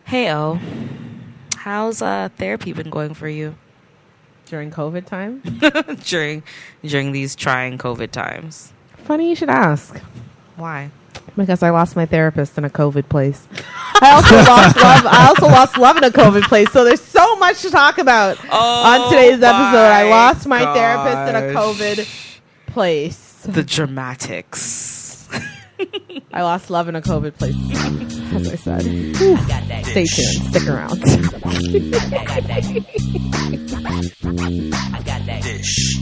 Hey, how's therapy been going for you During COVID time? during these trying COVID times? Funny you should ask. Why? Because I lost my therapist in a COVID place. I also lost love in a COVID place. So there's so much to talk about on today's episode. I lost my therapist in a COVID place. The dramatics. I lost love in a COVID place. As I said. Stay tuned. Stick around. I got that dish.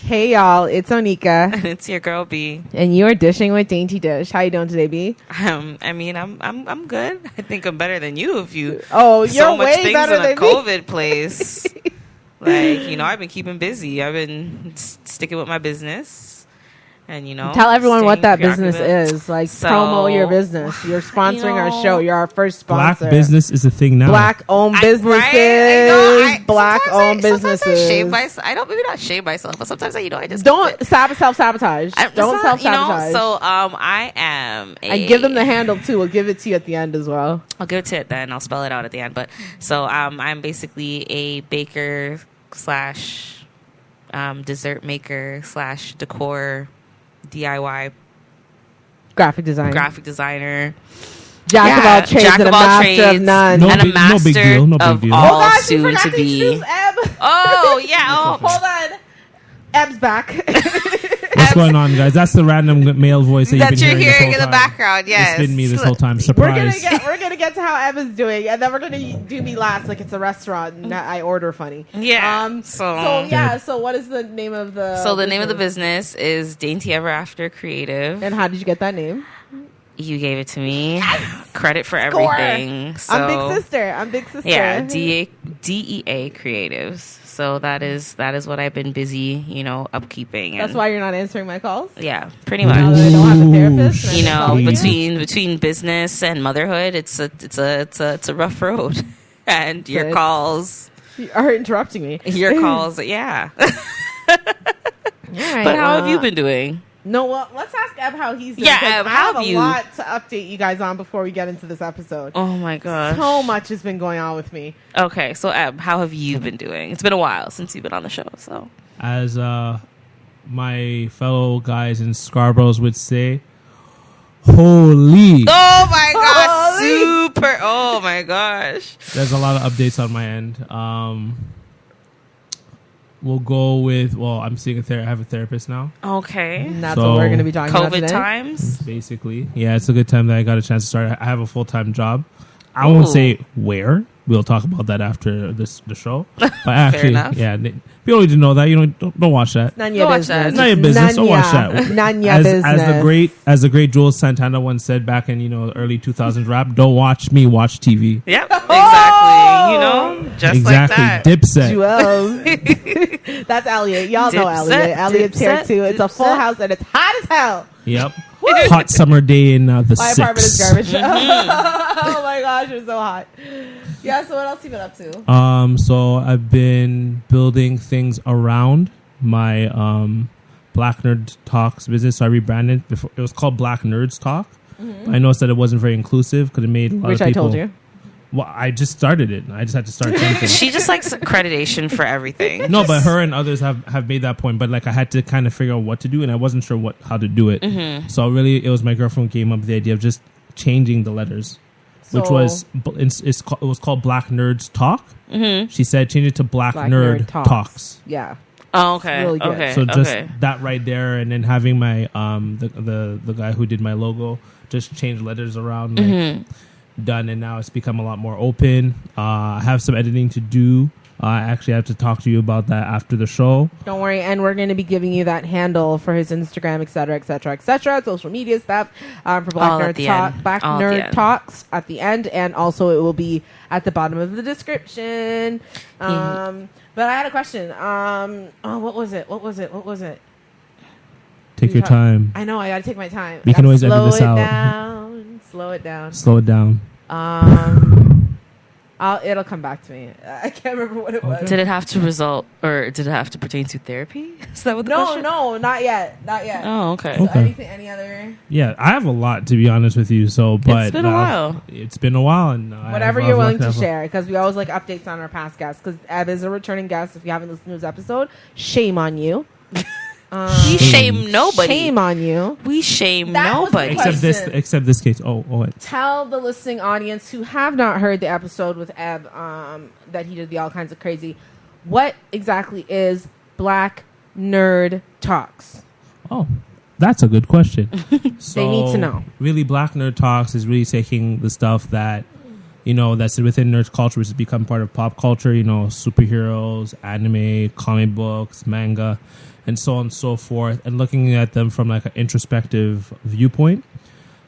Hey y'all, it's Onika. And it's your girl B. And you're dishing with Dainty Dish. How you doing today, B? I'm good. I think I'm better than you if you you're so much way things better in a than COVID place. I've been keeping busy. I've been sticking with my business. And, tell everyone what that preoccupied. business is. Promo your business. You're sponsoring our show. You're our first sponsor. Black business is a thing now. Black-owned businesses. Black-owned businesses. I don't, maybe not shame myself, but sometimes I just don't self-sabotage. Don't self-sabotage. I am and give them the handle, too. We'll give it to you at the end as well. I'll give it to it then. I'll spell it out at the end. But I'm basically a baker / dessert maker / decor DIY graphic designer, jack of all trades and a master of none, and a master of all soon to be. Oh yeah! Hold on, Eb's back. What's going on, guys? That's the random male voice that you're hearing in the background. Yes, it's been me this whole time. Surprise! We're gonna get to how Eb is doing, and then we're gonna do me last, like it's a restaurant and I order funny. Yeah. So what is the name of the? So the name of the business is Dainty Ever After Creative. And how did you get that name? You gave it to me. Yes! Credit for everything. So, I'm big sister. Yeah, DEA Creatives. So that is what I've been busy, upkeeping. That's why you're not answering my calls? Yeah, pretty much. Now that I don't have a therapist. Between business and motherhood, it's a rough road. And your calls are interrupting me. Your calls, yeah. Right, but how have you been doing? No, well, let's ask Eb how he's doing. Yeah, Eb, I have a lot to update you guys on before we get into this episode. Oh my gosh. So much has been going on with me. Okay, so Eb, how have you been doing? It's been a while since you've been on the show, so. As my fellow guys in Scarboroughs would say, holy. Oh my gosh, super. Oh my gosh. There's a lot of updates on my end. We'll go with, I'm seeing I have a therapist now. Okay. And that's what we're going to be talking about today. COVID times? Basically. Yeah, it's a good time that I got a chance to start. I have a full-time job. I won't say where. We'll talk about that after the show. But actually, fair enough. Yeah, if you don't need to know that, don't watch that. None your business. It's not your business. Don't watch that. None your business. As the great Jules Santana once said back in early 2000s rap, don't watch me, watch TV. Yep, exactly. Just like that. Dipset. Jewels. That's Elliot. Y'all know Elliot. Elliot's here too. It's a full house and it's hot as hell. Yep. Hot summer day in the My 6. apartment is garbage. Oh my gosh, it's so hot. Yeah, so what else have you been up to? So I've been building things around my Black Nerd Talks business. So I rebranded before. It was called Black Nerds Talk. Mm-hmm. I noticed that it wasn't very inclusive because it made a lot of people. Which I told you. Well, I just started it. I just had to start something. She just likes accreditation for everything. No, but her and others have made that point. But I had to kind of figure out what to do, and I wasn't sure how to do it. Mm-hmm. So really, it was my girlfriend who came up with the idea of just changing the letters, which was it was called Black Nerds Talk. Mm-hmm. She said change it to Black Nerd Talks. Yeah. Oh, okay. Really good. Okay. So just that right there, and then having my the guy who did my logo just change letters around. Done, and now it's become a lot more open. I have some editing to do. I actually have to talk to you about that after the show. Don't worry, and we're going to be giving you that handle for his Instagram, etc., social media stuff for Black Nerd Talks at the end, and also it will be at the bottom of the description. But I had a question. What was it? Take your time. I know, I got to take my time. You can always edit this out. Slow it down. It'll come back to me. I can't remember what it was. Did it have to result, or did it have to pertain to therapy? Is that what the question? No, not yet. Oh, okay. So any other? Yeah, I have a lot, to be honest with you. So, but it's been a while. It's been a while, and whatever you're willing to share, because we always like updates on our past guests. Because Eb is a returning guest. If you haven't listened to his episode, shame on you. We shame nobody. Shame on you. We shame nobody. Except this case. What? Tell the listening audience who have not heard the episode with Eb that he did the All Kinds of Crazy. What exactly is Black Nerd Talks? Oh, that's a good question. So, they need to know. Really, Black Nerd Talks is really taking the stuff that, that's within nerd culture, which has become part of pop culture, superheroes, anime, comic books, manga, and so on and so forth, and looking at them from like an introspective viewpoint.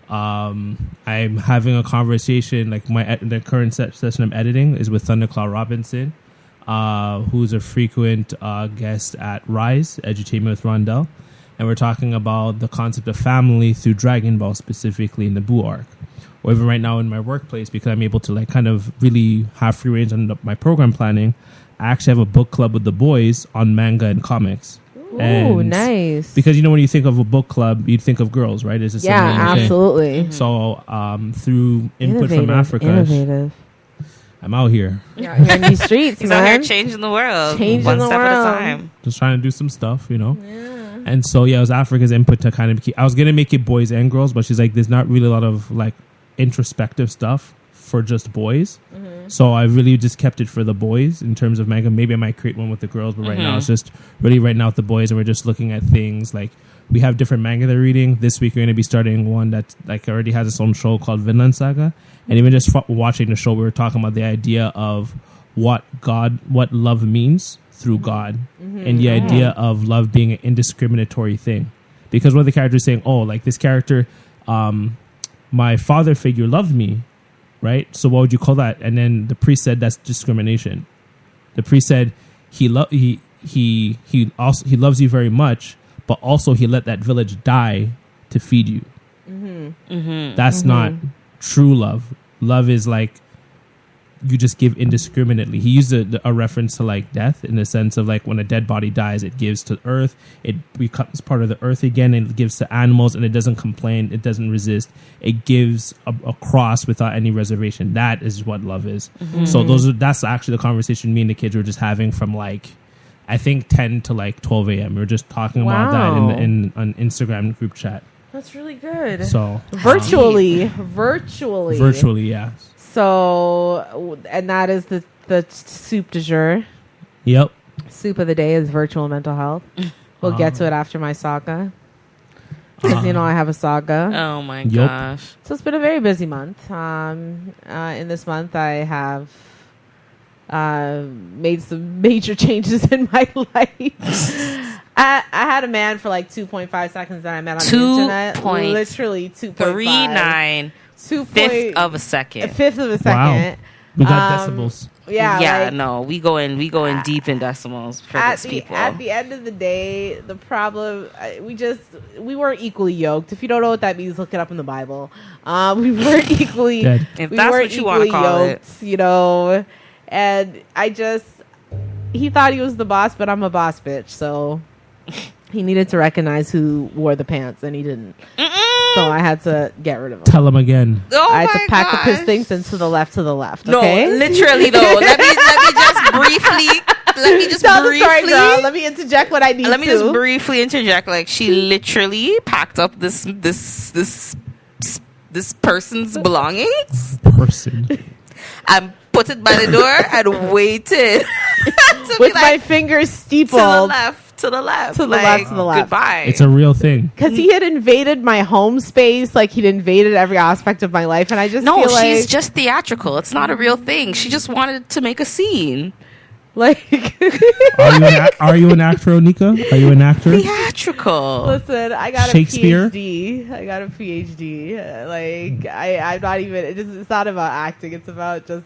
I'm having a conversation, like the current session I'm editing is with Thundercloud Robinson, who's a frequent guest at Rise Edutainment with Rondell, and we're talking about the concept of family through Dragon Ball, specifically in the Buu arc. Or even right now in my workplace, because I'm able to like kind of really have free range on my program planning, I actually have a book club with the boys on manga and comics. Ooh, nice. Because when you think of a book club, you'd think of girls, right? It's a similar absolutely. thing. So through input from Africa, I'm out here. Yeah, here in these streets, He's out here changing the world. One step at a time. Just trying to do some stuff, Yeah. And so, it was Africa's input to kind of I was going to make it boys and girls, but she's like, there's not really a lot of like introspective stuff for just boys. Mm-hmm. So I really just kept it for the boys in terms of manga. Maybe I might create one with the girls, but right now it's just really right now with the boys, and we're just looking at things like we have different manga they're reading. This week we're going to be starting one that like already has its own show called Vinland Saga. And even just watching the show, we were talking about the idea of what love means through God, and the idea of love being an indiscriminatory thing. Because one of the characters saying, oh, like this character, my father figure loved me, right? So what would you call that? And then the priest said that's discrimination. The priest said he loves you very much, but also he let that village die to feed you. That's not true love. Love is like you just give indiscriminately. He used a reference to like death in the sense of like when a dead body dies, it gives to earth, it becomes part of the earth again, and it gives to animals, and it doesn't complain, it doesn't resist, it gives across without any reservation. That is what love is. So that's actually the conversation me and the kids were just having from like I think 10 to like 12 a.m. We were just talking about that in an Instagram group chat. That's really good. So virtually, yeah. So, and that is the soup du jour. Yep. Soup of the day is virtual mental health. We'll get to it after my saga. Because, I have a saga. Oh, my gosh. So it's been a very busy month. In this month, I have made some major changes in my life. I had a man for like 2.5 seconds that I met on the internet. Literally 2.39. Fifth of a second. Wow. We got decibels. Yeah. We go in deep in decimals for these people. At the end of the day, the problem we weren't equally yoked. If you don't know what that means, look it up in the Bible. We weren't equally. If that's what you want to call it, And he thought he was the boss, but I'm a boss bitch. So he needed to recognize who wore the pants, and he didn't. So I had to get rid of him. Tell him again. I had to pack up his things and to the left. Okay? No, literally though. Let me just briefly. Tell the story, girl. Let me interject what I need. Let me just briefly interject. Like she literally packed up this person's belongings. And put it by the door and waited with my fingers steepled to the left. Goodbye. It's a real thing. Because he had invaded my home space, like he'd invaded every aspect of my life, and I just feel like she's just theatrical. It's not a real thing. She just wanted to make a scene. Like, are you an actor, Onika? Are you an actor? Theatrical. Listen, I got Shakespeare? a PhD. I'm not even. It's not about acting. It's about just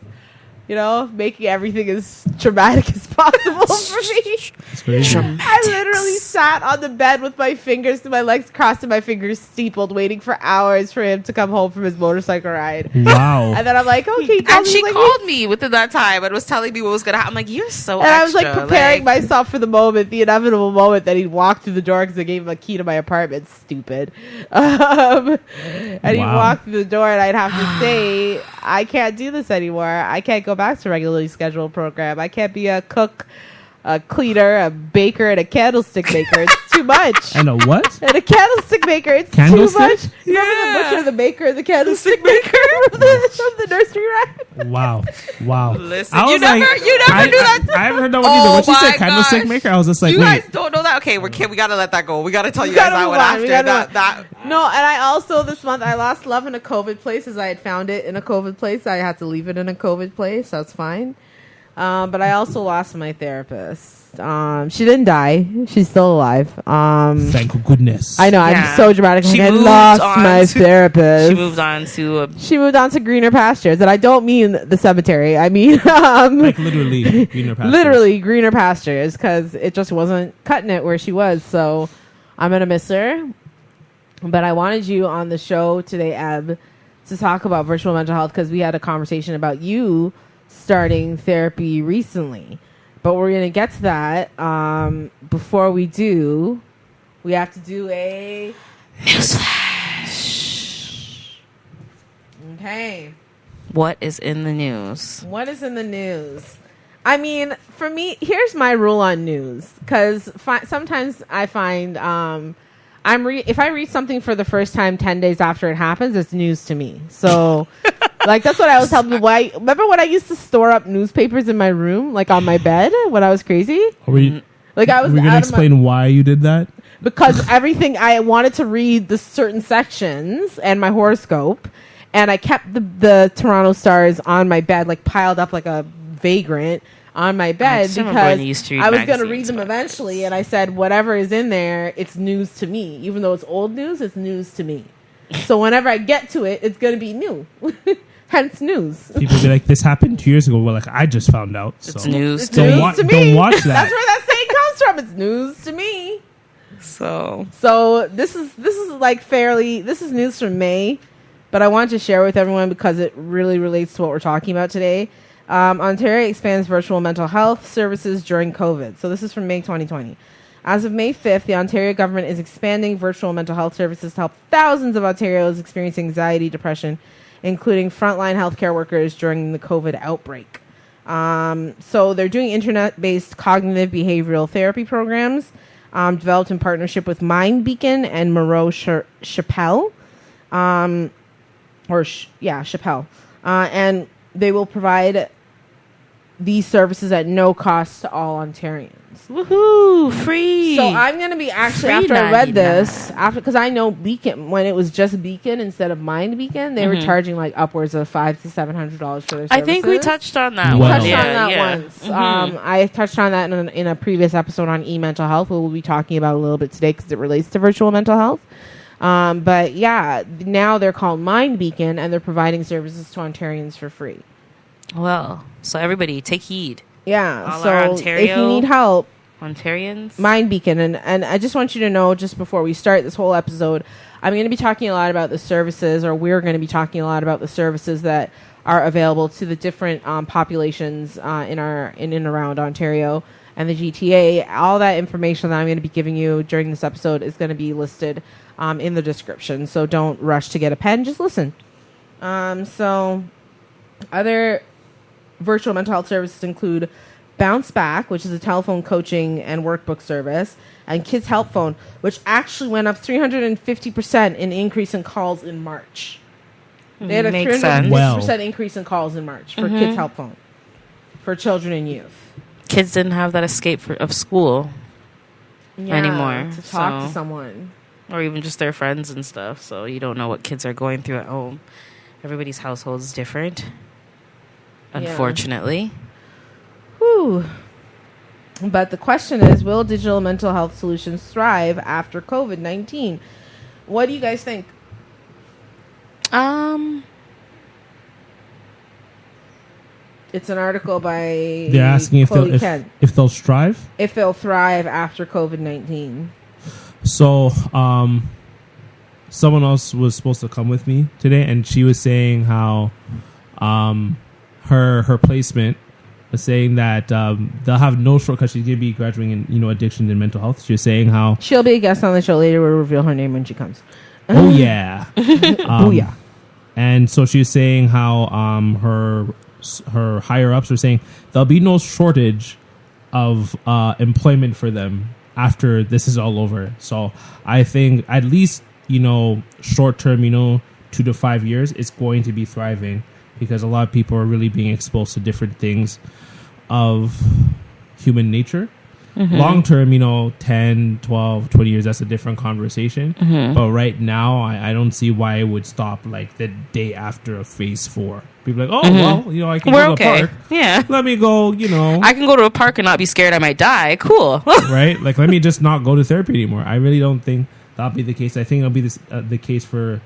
making everything as dramatic as possible for me. It's crazy. I literally sat on the bed with my fingers, my legs crossed and my fingers steepled, waiting for hours for him to come home from his motorcycle ride. Wow. And then I'm like, okay. And she called me within that time and was telling me what was going to happen. I'm like, you're so And extra. I was like preparing myself for the moment, the inevitable moment that he'd walk through the door because I gave him a key to my apartment. Stupid. And he'd walk through the door and I'd have to say, I can't do this anymore. I can't go back to regularly scheduled program. I can't be a cook, a cleaner, a baker, and a candlestick maker. It's too much. And a what? And a candlestick maker. It's too much. Remember the butcher, the baker, the candlestick maker from the nursery rhyme? Wow. Listen, you never knew that. I haven't heard that one either. When she said candlestick maker, I was just like, you wait. guys don't know that? Okay, we got to let that go. We got to tell you guys that one after that. No, and I also, this month, I lost love in a COVID place as I had found it in a COVID place. I had to leave it in a COVID place. That's fine. But I also lost my therapist. She didn't die. She's still alive. Thank goodness. I know. Yeah. I'm so dramatic. I lost my therapist. She moved on to greener pastures. And I don't mean the cemetery. I mean like literally greener pastures. Literally greener pastures, because it just wasn't cutting it where she was. So I'm going to miss her. But I wanted you on the show today, Eb, to talk about virtual mental health, because we had a conversation about you starting therapy recently. But we're going to get to that. Before we do, we have to do a newsflash. Okay. What is in the news? What is in the news? I mean, for me, here's my rule on news. Because sometimes I find if I read something for the first time 10 days after it happens, it's news to me. So... Like, that's what I was telling people. Remember when I used to store up newspapers in my room, like on my bed, when I was crazy? Are we going to explain why you did that? Because everything, I wanted to read the certain sections and my horoscope, and I kept the Toronto Stars on my bed, like piled up like a vagrant on my bed, because I was going to read them eventually, and I said, whatever is in there, it's news to me. Even though it's old news, it's news to me. So whenever I get to it, it's going to be new. Hence news. People be like, this happened 2 years ago. We're like, I just found out. So it's news to me. Don't watch that. That's where that saying comes from. It's news to me. So this is like this is news from May, but I want to share with everyone because it really relates to what we're talking about today. Ontario expands virtual mental health services during COVID. So this is from May 2020. As of May 5th, the Ontario government is expanding virtual mental health services to help thousands of Ontarians experiencing anxiety, depression, including frontline healthcare workers during the COVID outbreak. So they're doing internet-based cognitive behavioral therapy programs developed in partnership with Mind Beacon and Moreau Chappelle. Chappelle. And they will provide these services at no cost to all Ontarians. Woohoo! Free. So I'm going to be actually, after I read this, because I know Beacon, when it was just Beacon instead of Mind Beacon, they were charging like upwards of $500 to $700 for their services. I think we touched on that. Once. I touched on that in a previous episode on e-mental health. We'll be talking about a little bit today because it relates to virtual mental health. But yeah, now they're called Mind Beacon, and they're providing services to Ontarians for free. Well, so everybody take heed. Yeah. All so if you need help, Ontarians, Mind Beacon, and I just want you to know, just before we start this whole episode, I'm going to be talking a lot about the services, or we're going to be talking a lot about the services that are available to the different populations in and around Ontario and the GTA. All that information that I'm going to be giving you during this episode is going to be listed in the description. So don't rush to get a pen; just listen. So other virtual mental health services include Bounce Back, which is a telephone coaching and workbook service, and Kids Help Phone, which actually went up 350% in increase in calls in March. They had a 350% increase in calls in March for Kids Help Phone for children and youth. Kids didn't have that escape of school anymore. To talk to someone. Or even just their friends and stuff. So you don't know what kids are going through at home. Everybody's household is different. Unfortunately. Whew. But the question is, will digital mental health solutions thrive after COVID-19? What do you guys think? It's an article by They're asking if they'll strive? If they'll thrive after COVID-19. So, someone else was supposed to come with me today, and she was saying how her placement was saying that they'll have no short, because she's going to be graduating in addiction and mental health. She was saying how she'll be a guest on the show later. We'll reveal her name when she comes. Oh yeah. Booyah. And so she was saying how her higher ups were saying there'll be no shortage of employment for them after this is all over. So I think at least short term, 2 to 5 years, it's going to be thriving, because a lot of people are really being exposed to different things of human nature. Mm-hmm. Long term, 10, 12, 20 years, that's a different conversation. Mm-hmm. But right now, I don't see why it would stop like the day after phase 4. People are like, well, I can go to a park. Yeah. Let me go, I can go to a park and not be scared I might die. Cool. Right? Like, let me just not go to therapy anymore. I really don't think that'll be the case. I think it'll be the case for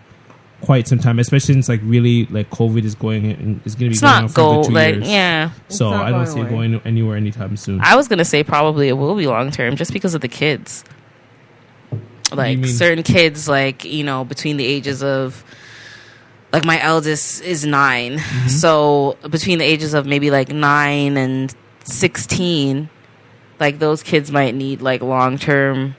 quite some time, especially since COVID is going to be going on for 2 years. Yeah. So I don't see it going anywhere anytime soon. I was gonna say probably it will be long term, just because of the kids. Like certain kids, between the ages of, my eldest is 9, mm-hmm. So between the ages of maybe 9 and 16, those kids might need long term.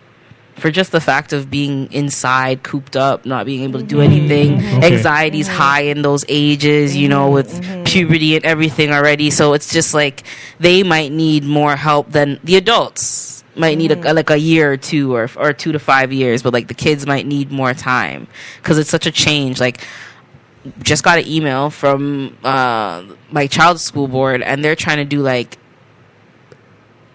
For just the fact of being inside, cooped up, not being able to do anything. Mm-hmm. Anxiety's high in those ages, with puberty and everything already. So it's just they might need more help than the adults. Might need a year or two, or 2 to 5 years. But the kids might need more time, because it's such a change. Just got an email from my child's school board, and they're trying to do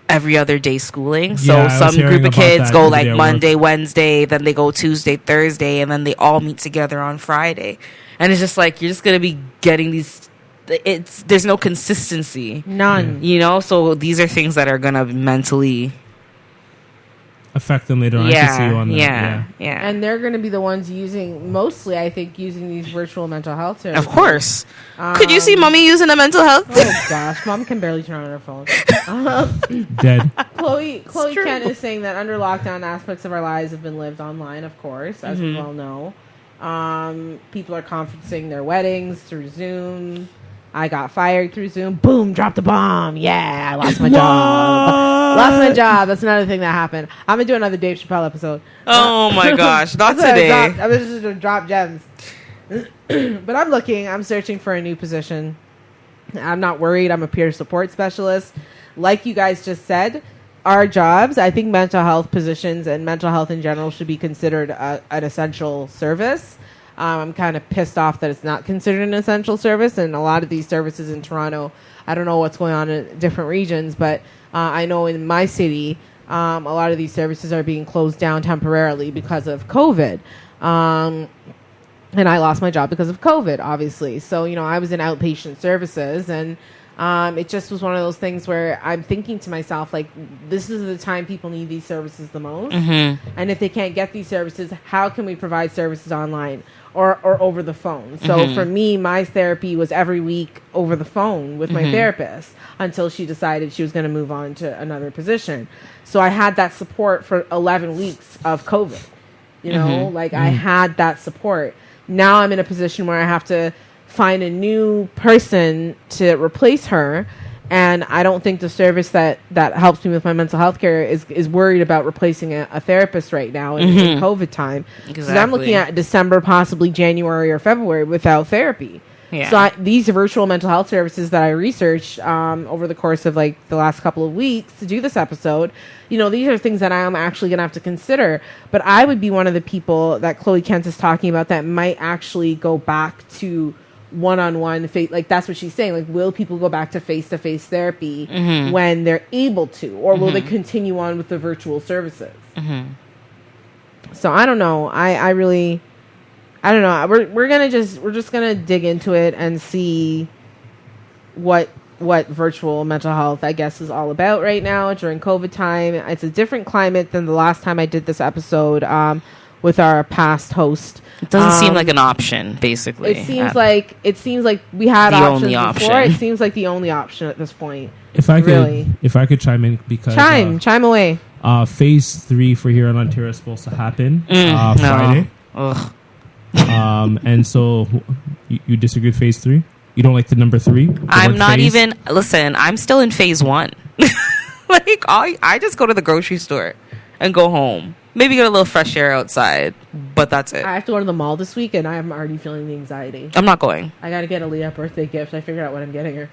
every other day schooling. So some group of kids go Monday, Wednesday, then they go Tuesday, Thursday, and then they all meet together on Friday. And it's just you're just going to be getting these, there's no consistency. None. So these are things that are going to mentally affect them later on. I can see you on that. Yeah. And they're going to be the ones using these virtual mental health services. Of course. Could you see mommy using a mental health? Oh gosh, mom can barely turn on her phone. Dead. Chloe Kent is saying that under lockdown, aspects of our lives have been lived online, of course, as we all know. People are conferencing their weddings through Zoom. I got fired through Zoom. Boom, dropped a bomb. Yeah, I lost my job. Lost my job. That's another thing that happened. I'm going to do another Dave Chappelle episode. Oh, my gosh. Not today. I'm just going to drop gems. But I'm looking. I'm searching for a new position. I'm not worried. I'm a peer support specialist. Like you guys just said, our jobs, I think mental health positions and mental health in general should be considered an essential service. I'm kind of pissed off that it's not considered an essential service, and a lot of these services in Toronto, I don't know what's going on in different regions, but I know in my city, a lot of these services are being closed down temporarily because of COVID. And I lost my job because of COVID, obviously. So, I was in outpatient services, and it just was one of those things where I'm thinking to myself, this is the time people need these services the most. Mm-hmm. And if they can't get these services, how can we provide services online or over the phone? So for me, my therapy was every week over the phone with my therapist until she decided she was going to move on to another position. So I had that support for 11 weeks of COVID. I had that support. Now I'm in a position where I have to find a new person to replace her, and I don't think the service that helps me with my mental health care is worried about replacing a therapist right now in COVID time. Exactly. So I'm looking at December, possibly January or February without therapy. Yeah. So these virtual mental health services that I researched over the course of the last couple of weeks to do this episode, these are things that I am actually going to have to consider. But I would be one of the people that Chloe Kent is talking about that might actually go back to one-on-one, that's what she's saying. Will people go back to face-to-face therapy when they're able to, or will they continue on with the virtual services? So I don't know. I don't know. We're just gonna dig into it and see what virtual mental health, I guess, is all about right now during COVID time. It's a different climate than the last time I did this episode, with our past host. It doesn't seem like an option, basically. It seems like we had the options only before. option. It seems like the only option at this point. If I could chime in, because chime away. Phase 3 for here in Ontario is supposed to happen Friday. Ugh. And so you disagree with phase 3? You don't like the number 3? I'm not phase? Even. Listen, I'm still in phase 1. Like I just go to the grocery store and go home. Maybe get a little fresh air outside, but that's it. I have to go to the mall this week, and I'm already feeling the anxiety. I'm not going. I got to get Aaliyah a birthday gift. I figured out what I'm getting her.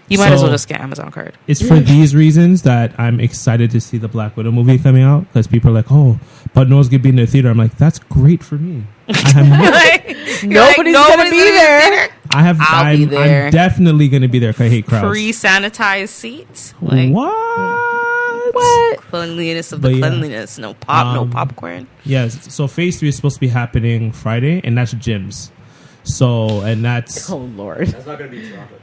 You might as well just get Amazon card. It's for these reasons that I'm excited to see the Black Widow movie coming out, because people are like, oh, but no one's going to be in the theater. I'm like, that's great for me. Nobody's going to be there. I'll be there. I'm definitely going to be there because I hate crowds. Pre-sanitized seats. Like, what? Cleanliness of the cleanliness. No popcorn. Yes. So phase 3 is supposed to be happening Friday, and that's gyms. So, and that's... Oh, Lord. That's not going to be Toronto, though.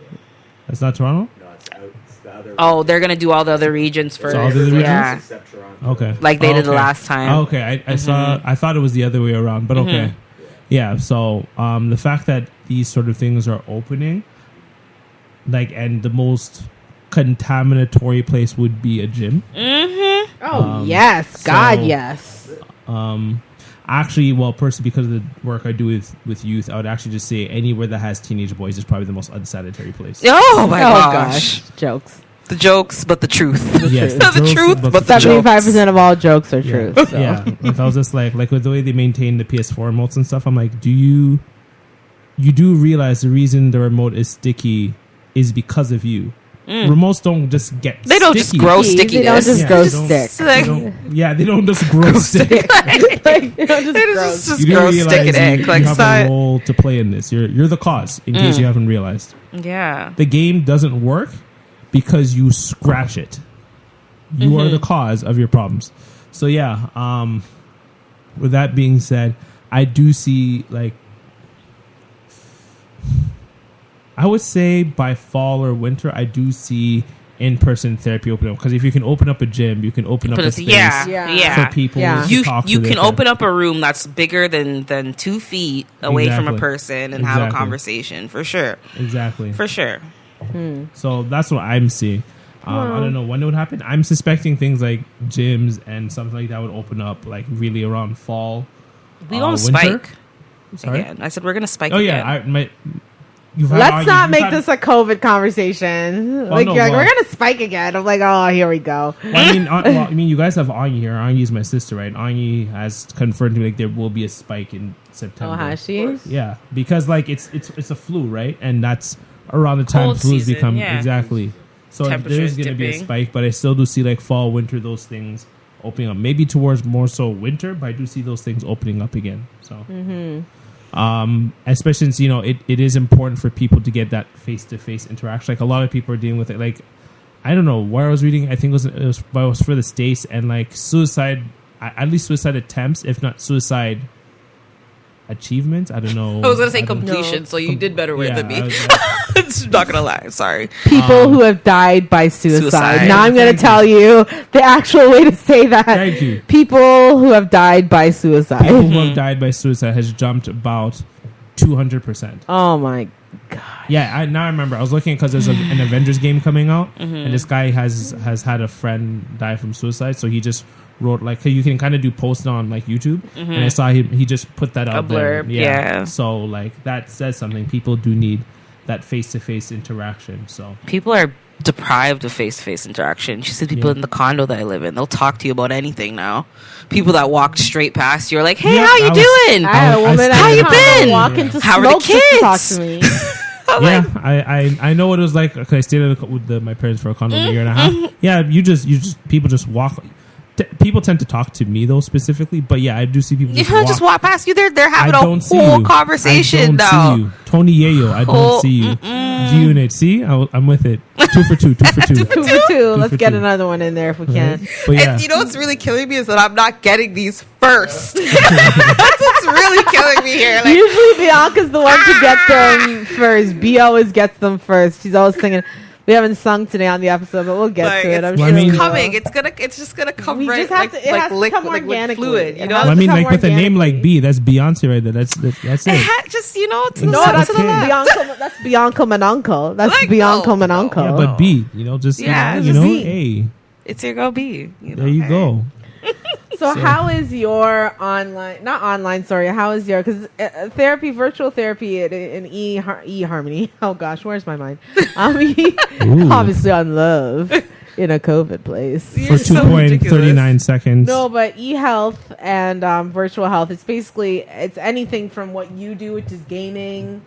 That's not Toronto? No, it's out. It's the other. Oh, they're gonna do all the other regions first. all the other yeah. regions? Except Toronto. Okay. Like they did the last time. Oh, okay. I saw. I thought it was the other way around, but okay. Yeah. So the fact that these sort of things are opening, like, and the most contaminatory place would be a gym. Mm-hmm. Oh yes, God yes. Actually, well, personally, because of the work I do with youth, I would actually just say anywhere that has teenage boys is probably the most unsanitary place. Oh my gosh. Jokes. The jokes, but the truth. Yes, the truth, but the 75% of all jokes are true. Yeah. So. Yeah. If I was just like with the way they maintain the PS4 remotes and stuff, I'm like, you do realize the reason the remote is sticky is because of you. Remotes don't just get They don't sticky. just grow stickiness. They don't just grow stick. They don't just grow stick. They don't just grow stick and egg. You have a role to play in this. You're the cause, in case you haven't realized. Yeah. The game doesn't work because you scratch it. You are the cause of your problems. So yeah, with that being said, I do see, like, I would say by fall or winter, I do see in-person therapy open up, because if you can open up a gym, you can open up a space for people. You can open up a room that's bigger than 2 feet away from a person and have a conversation, for sure. Exactly, for sure. So that's what I'm seeing. I don't know when it would happen. I'm suspecting things like gyms and something like that would open up like really around fall. We don't spike. Sorry? Again. I said we're gonna spike. Let's not make this a COVID conversation. We're gonna spike again. I'm like, oh, here we go. Well, I mean, you guys have Anya here. Anya's my sister, right? Anya has confirmed to me, like, there will be a spike in September. Oh, has she? Yeah, because like it's a flu, right? And that's around the time flus become exactly. So there's going to be a spike, but I still do see like fall, winter, those things opening up. Maybe towards more so winter, but I do see those things opening up again. So, especially since it is important for people to get that face-to-face interaction. Like a lot of people are dealing with it. Like, I don't know where I was reading. I think it was for the States, and like suicide, at least suicide attempts, if not suicide achievements. I don't know. I was going to say completion, so you did better with than me. I'm not going to lie. Sorry. People who have died by suicide. Now I'm going to tell you the actual way to say that. Thank you. People who have died by suicide. People who have died by suicide has jumped about 200%. Oh my God. Yeah, now I remember. I was looking because there's an Avengers game coming out, and this guy has had a friend die from suicide, so he just wrote, like, you can kind of do posts on like YouTube, and I saw he just put that out there. Yeah. So like that says something. People do need that face-to-face interaction. So people are deprived of face-to-face interaction. You see people in the condo that I live in, they'll talk to you about anything now. People that walk straight past you are like, hey, how you doing? I had a woman how you been? Walk into how are the kids? To talk to me. I know what it was like. Okay, I stayed with my parents for a condo a year and a half. Yeah, people just walk. People tend to talk to me though specifically, but yeah, I do see people just walk past you. They're having a whole conversation now. I don't see you. Tony Yayo, I don't see you. G-Unit, see? I'm with it. 2 for 2. 2 for 2. 2 for 2. Let's get another one in there if we can. But yeah. And you know what's really killing me is that I'm not getting these first. That's what's really killing me here. Like, usually Bianca's the one to get them first. B always gets them first. She's always singing, We haven't sung today on the episode, but we'll get to it. I'm it's sure coming. It's just gonna come we right just have to, it has to liquid, come organically. Fluid. You know, I mean, like with a name like B, that's Beyonce right there. That's it. Just to the no, left, that's to the left. Bianca. That's Bianca Manuncle. That's Bianca Manuncle. Yeah, but B, just A. It's your girl B. There you go. So how is your how is your, because virtual therapy in eHarmony, oh gosh, where's my mind? Obviously on love in a COVID place. For 2.39 seconds. No, but eHealth and virtual health, it's anything from what you do, which is gaming,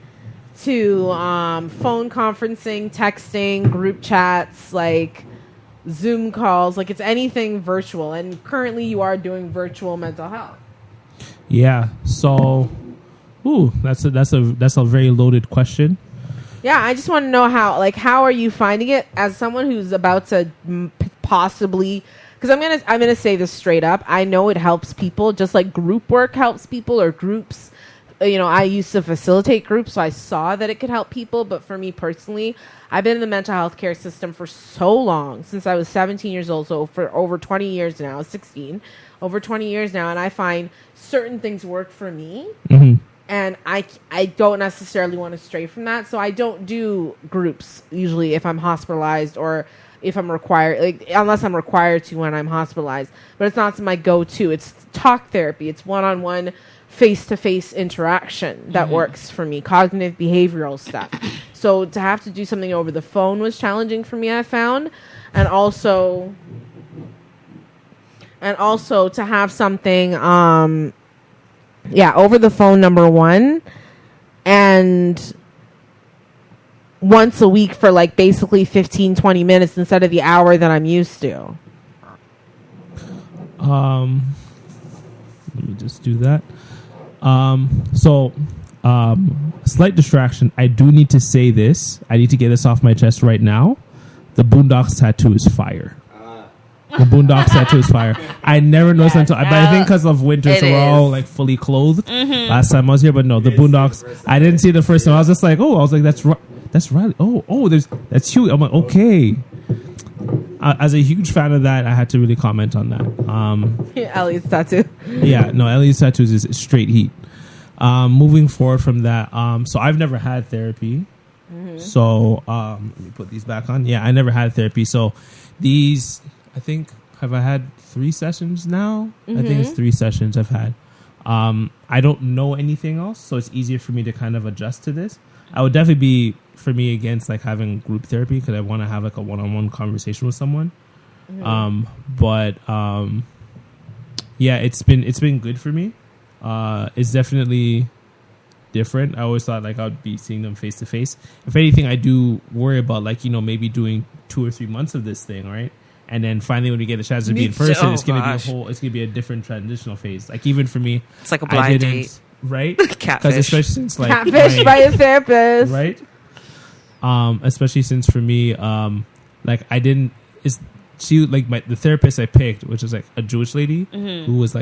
to phone conferencing, texting, group chats, like Zoom calls, like it's anything virtual. And currently you are doing virtual mental health. Yeah. So, that's a very loaded question. Yeah, I just want to know how are you finding it as someone who's about to possibly, because I'm gonna say this straight up. I know it helps people, just like group work helps people, or groups. I used to facilitate groups, so I saw that it could help people. But for me personally, I've been in the mental health care system for so long, since I was 17 years old, so for over 20 years now, 16, over 20 years now, and I find certain things work for me, and I don't necessarily want to stray from that, so I don't do groups usually if I'm hospitalized or if I'm required, unless I'm required to when I'm hospitalized, but it's not my go-to. It's talk therapy. It's one-on-one, face-to-face interaction that works for me, cognitive behavioral stuff. So to have to do something over the phone was challenging for me, I found. And also to have something over the phone, number one, and once a week for basically 15-20 minutes instead of the hour that I'm used to. Let me just do that. Slight distraction. I do need to say this. I need to get this off my chest right now. The Boondocks tattoo is fire. The Boondocks tattoo is fire. I never noticed until, but I think because of winter, so we're all fully clothed. Last time I was here, but no, the Boondocks. I didn't see it the first time. I was just like, that's right. That's huge. I'm like, okay. As a huge fan of that, I had to really comment on that. Ellie's tattoo. Yeah, no, Ellie's tattoos is straight heat. Moving forward from that, so I've never had therapy. So let me put these back on. Yeah, I never had therapy. So these, I think, have I had 3 sessions now? I think it's 3 sessions I've had. I don't know anything else, so it's easier for me to kind of adjust to this. I would definitely be, for me, against having group therapy, because I want to have a one-on-one conversation with someone. Yeah, it's been good for me. It's definitely different. I always thought I'd be seeing them face to face. If anything, I do worry about maybe doing 2 or 3 months of this thing, right? And then finally, when we get a chance to be in person, it's gonna be a different transitional phase. Even for me, it's like a blind date, right? Because especially since catfish by a therapist, right? Especially since for me, I didn't. The therapist I picked, which is a Jewish lady who was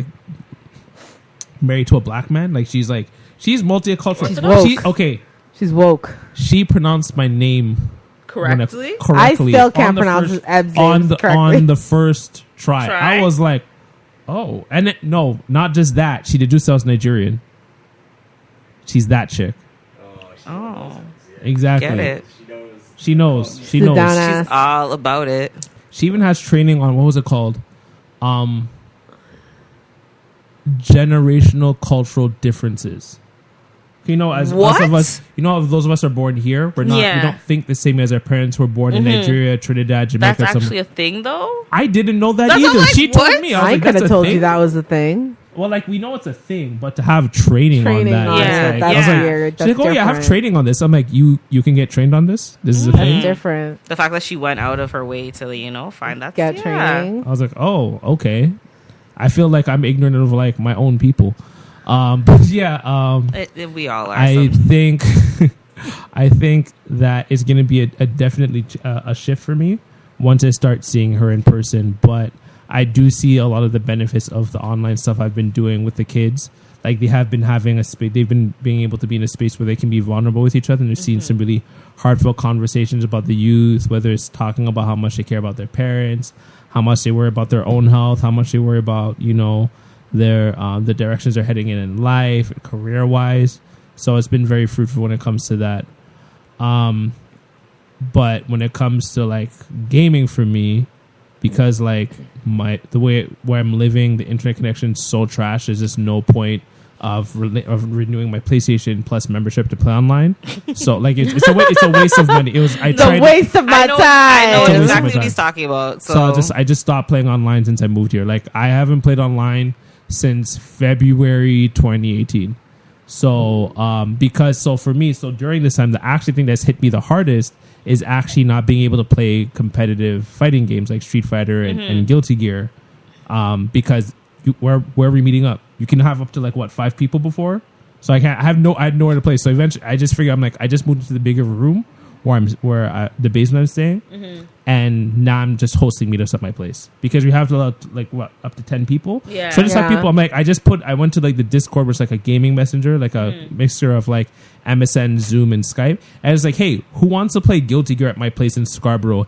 married to a black man. She's multicultural. She's woke. She's woke. She pronounced my name correctly. I still can't pronounce Eb's name correctly. On the first try. I was like, oh. And no, not just that. She deduced I was Nigerian. She's that chick. Oh. Exactly. Get it. She knows. She's all about it. She even has training on, what was it called? Generational cultural differences. As most of us, those of us are born here, we don't think the same as our parents who were born in Nigeria, Trinidad, Jamaica. That's actually a thing, though? I didn't know that either. She told me. I could have told you that was a thing. Well, we know it's a thing, but to have training on that. That's weird. She's I have training on this. I'm like, you can get trained on this? This is a thing? That's different. The fact that she went out of her way to, find that. Get training. I was like, oh, okay. I feel like I'm ignorant of my own people. But yeah, we all are. I think that it's going to be a definitely a shift for me once I start seeing her in person. But I do see a lot of the benefits of the online stuff I've been doing with the kids. like they have been having a space. They've been being able to be in a space where they can be vulnerable with each other, and we've seen some really heartfelt conversations about the youth, whether it's talking about how much they care about their parents, how much they worry about their own health, how much they worry about, you know, their the directions they're heading in life, career wise. So it's been very fruitful when it comes to that. But when it comes to like gaming for me, because like the way where I'm living, the internet connection is so trash. There's just no point of renewing my PlayStation Plus membership to play online. So like it's a waste of money. It's a waste of my time. I know exactly what he's talking about. So I just stopped playing online since I moved here. Like I haven't played online since February 2018. So for me, during this time, the actual thing that's hit me the hardest is actually not being able to play competitive fighting games like Street Fighter and Guilty Gear, because where are we meeting up? You can have up to like 5 people before, so I had nowhere to play. So eventually, I just figured I just moved into the bigger room where the basement I'm staying, and now I'm just hosting meetups at my place because we have up to 10 people. Yeah. So I just have people. I went to like the Discord, which is like a gaming messenger, like a mixture of like MSN, Zoom, and Skype. And it's like, hey, who wants to play Guilty Gear at my place in Scarborough?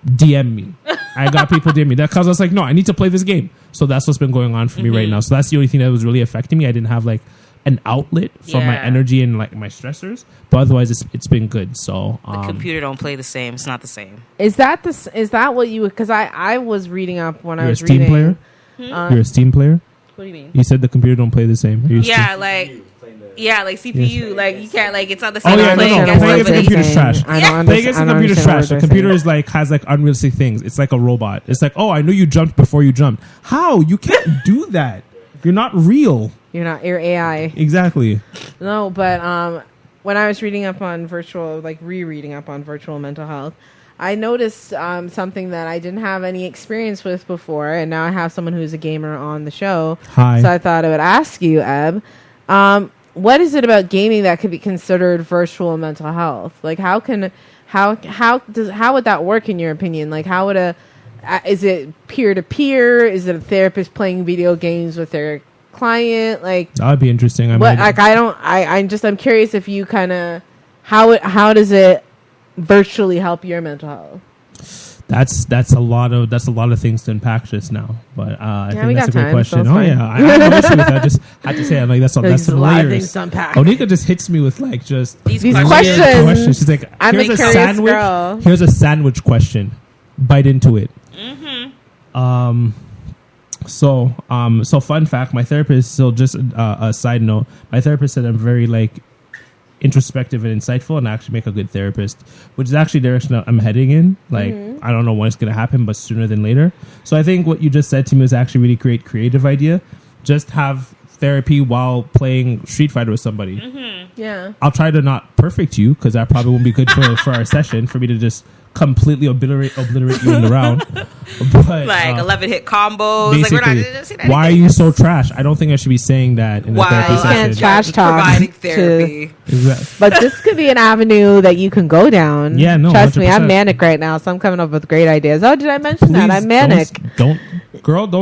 DM me. I got people DM me. That because I was like, no, I need to play this game. So that's what's been going on for me right now. So that's the only thing that was really affecting me. I didn't have like an outlet for my energy and like my stressors, but otherwise it's been good. So the computer don't play the same. It's not the same. Is that what you? Because I was reading up when I was reading. You're a Steam player. You're a Steam player. What do you mean? You said the computer don't play the same. Like CPU, like you can't like it's not the same. Playing against the computer's trash. Playing against the computer's trash. The computer is like has like unrealistic things. It's like a robot. It's like, oh, I know you jumped before you jumped. How? You can't do that. You're not real. You're AI. Exactly. No, but when I was reading up on rereading up on virtual mental health, I noticed something that I didn't have any experience with before, and now I have someone who's a gamer on the show. Hi. So I thought I would ask you, Eb, what is it about gaming that could be considered virtual mental health? Like, how would that work in your opinion? Like, how would is it peer to peer? Is it a therapist playing video games with their client? Like, that would be interesting. I'm curious if you kind of how does it virtually help your mental health? That's a lot of things to unpack just now, but I think that's a great question. So I have no issue with that. I just had to say, I'm like, that's the layers. Onika just hits me with like just these questions. She's like, I'm here's a sandwich. Girl. Here's a sandwich question. Bite into it. So fun fact, my therapist. So just a side note, my therapist said I'm very like introspective and insightful, and I actually make a good therapist, which is actually the direction I'm heading in. Like, I don't know when it's going to happen, but sooner than later. So I think what you just said to me was actually really great creative idea. Just have therapy while playing Street Fighter with somebody. Yeah. I'll try to not perfect you, because that probably won't be good for our session, for me to just completely obliterate you in the round. But, like 11-hit combos. Basically, like we're not just why are you so trash? I don't think I should be saying that in the therapy session. Can't trash talk. Providing therapy. Exactly. But this could be an avenue that you can go down. Yeah, no. Trust 100%. me, I'm manic right now, so I'm coming up with great ideas. Oh, did I mention that? I'm manic. Don't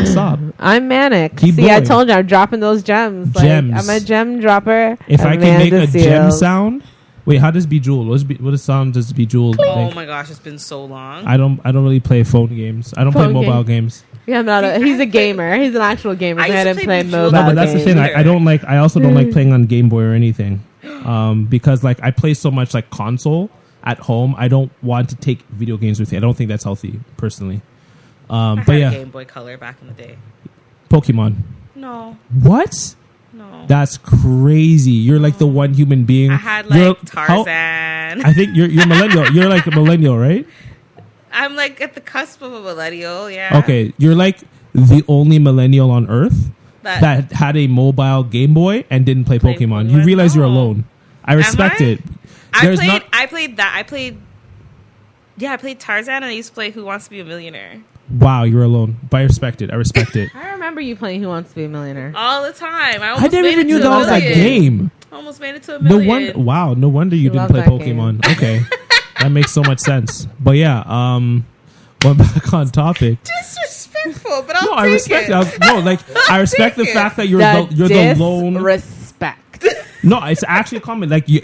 stop. I'm manic. Keep See, going. I told you I'm dropping those gems. Gems. Like, I'm a gem dropper. If I can make a gem sound. Wait, how does Bejeweled? What sound does Bejeweled make? Oh my gosh, it's been so long. I don't really play phone games. I don't play mobile games. Yeah, he's a gamer. He's an actual gamer. I didn't play mobile games. But that's the thing. I also don't like playing on Game Boy or anything, because like I play so much like console at home. I don't want to take video games with me. I don't think that's healthy, personally. I had a Game Boy Color back in the day. Pokemon. No. What? No. That's crazy. You're like the one human being. I had like Tarzan. I think you're millennial. You're like a millennial, right? I'm like at the cusp of a millennial, yeah. Okay, you're like the only millennial on Earth that had a mobile Game Boy and didn't play Pokemon. You realize you're alone. I respect it. I played Tarzan, and I used to play Who Wants to Be a Millionaire. Wow, you're alone. But I respect it. I remember you playing Who Wants to Be a Millionaire all the time. I never even knew that was a game. Almost made it to a million. No wonder you didn't play Pokemon. Okay, that makes so much sense. But yeah, going back on topic. Disrespect. disrespectful, but I'll No, take I respect it. I respect the fact that you're the lone. Respect. No, it's actually common. You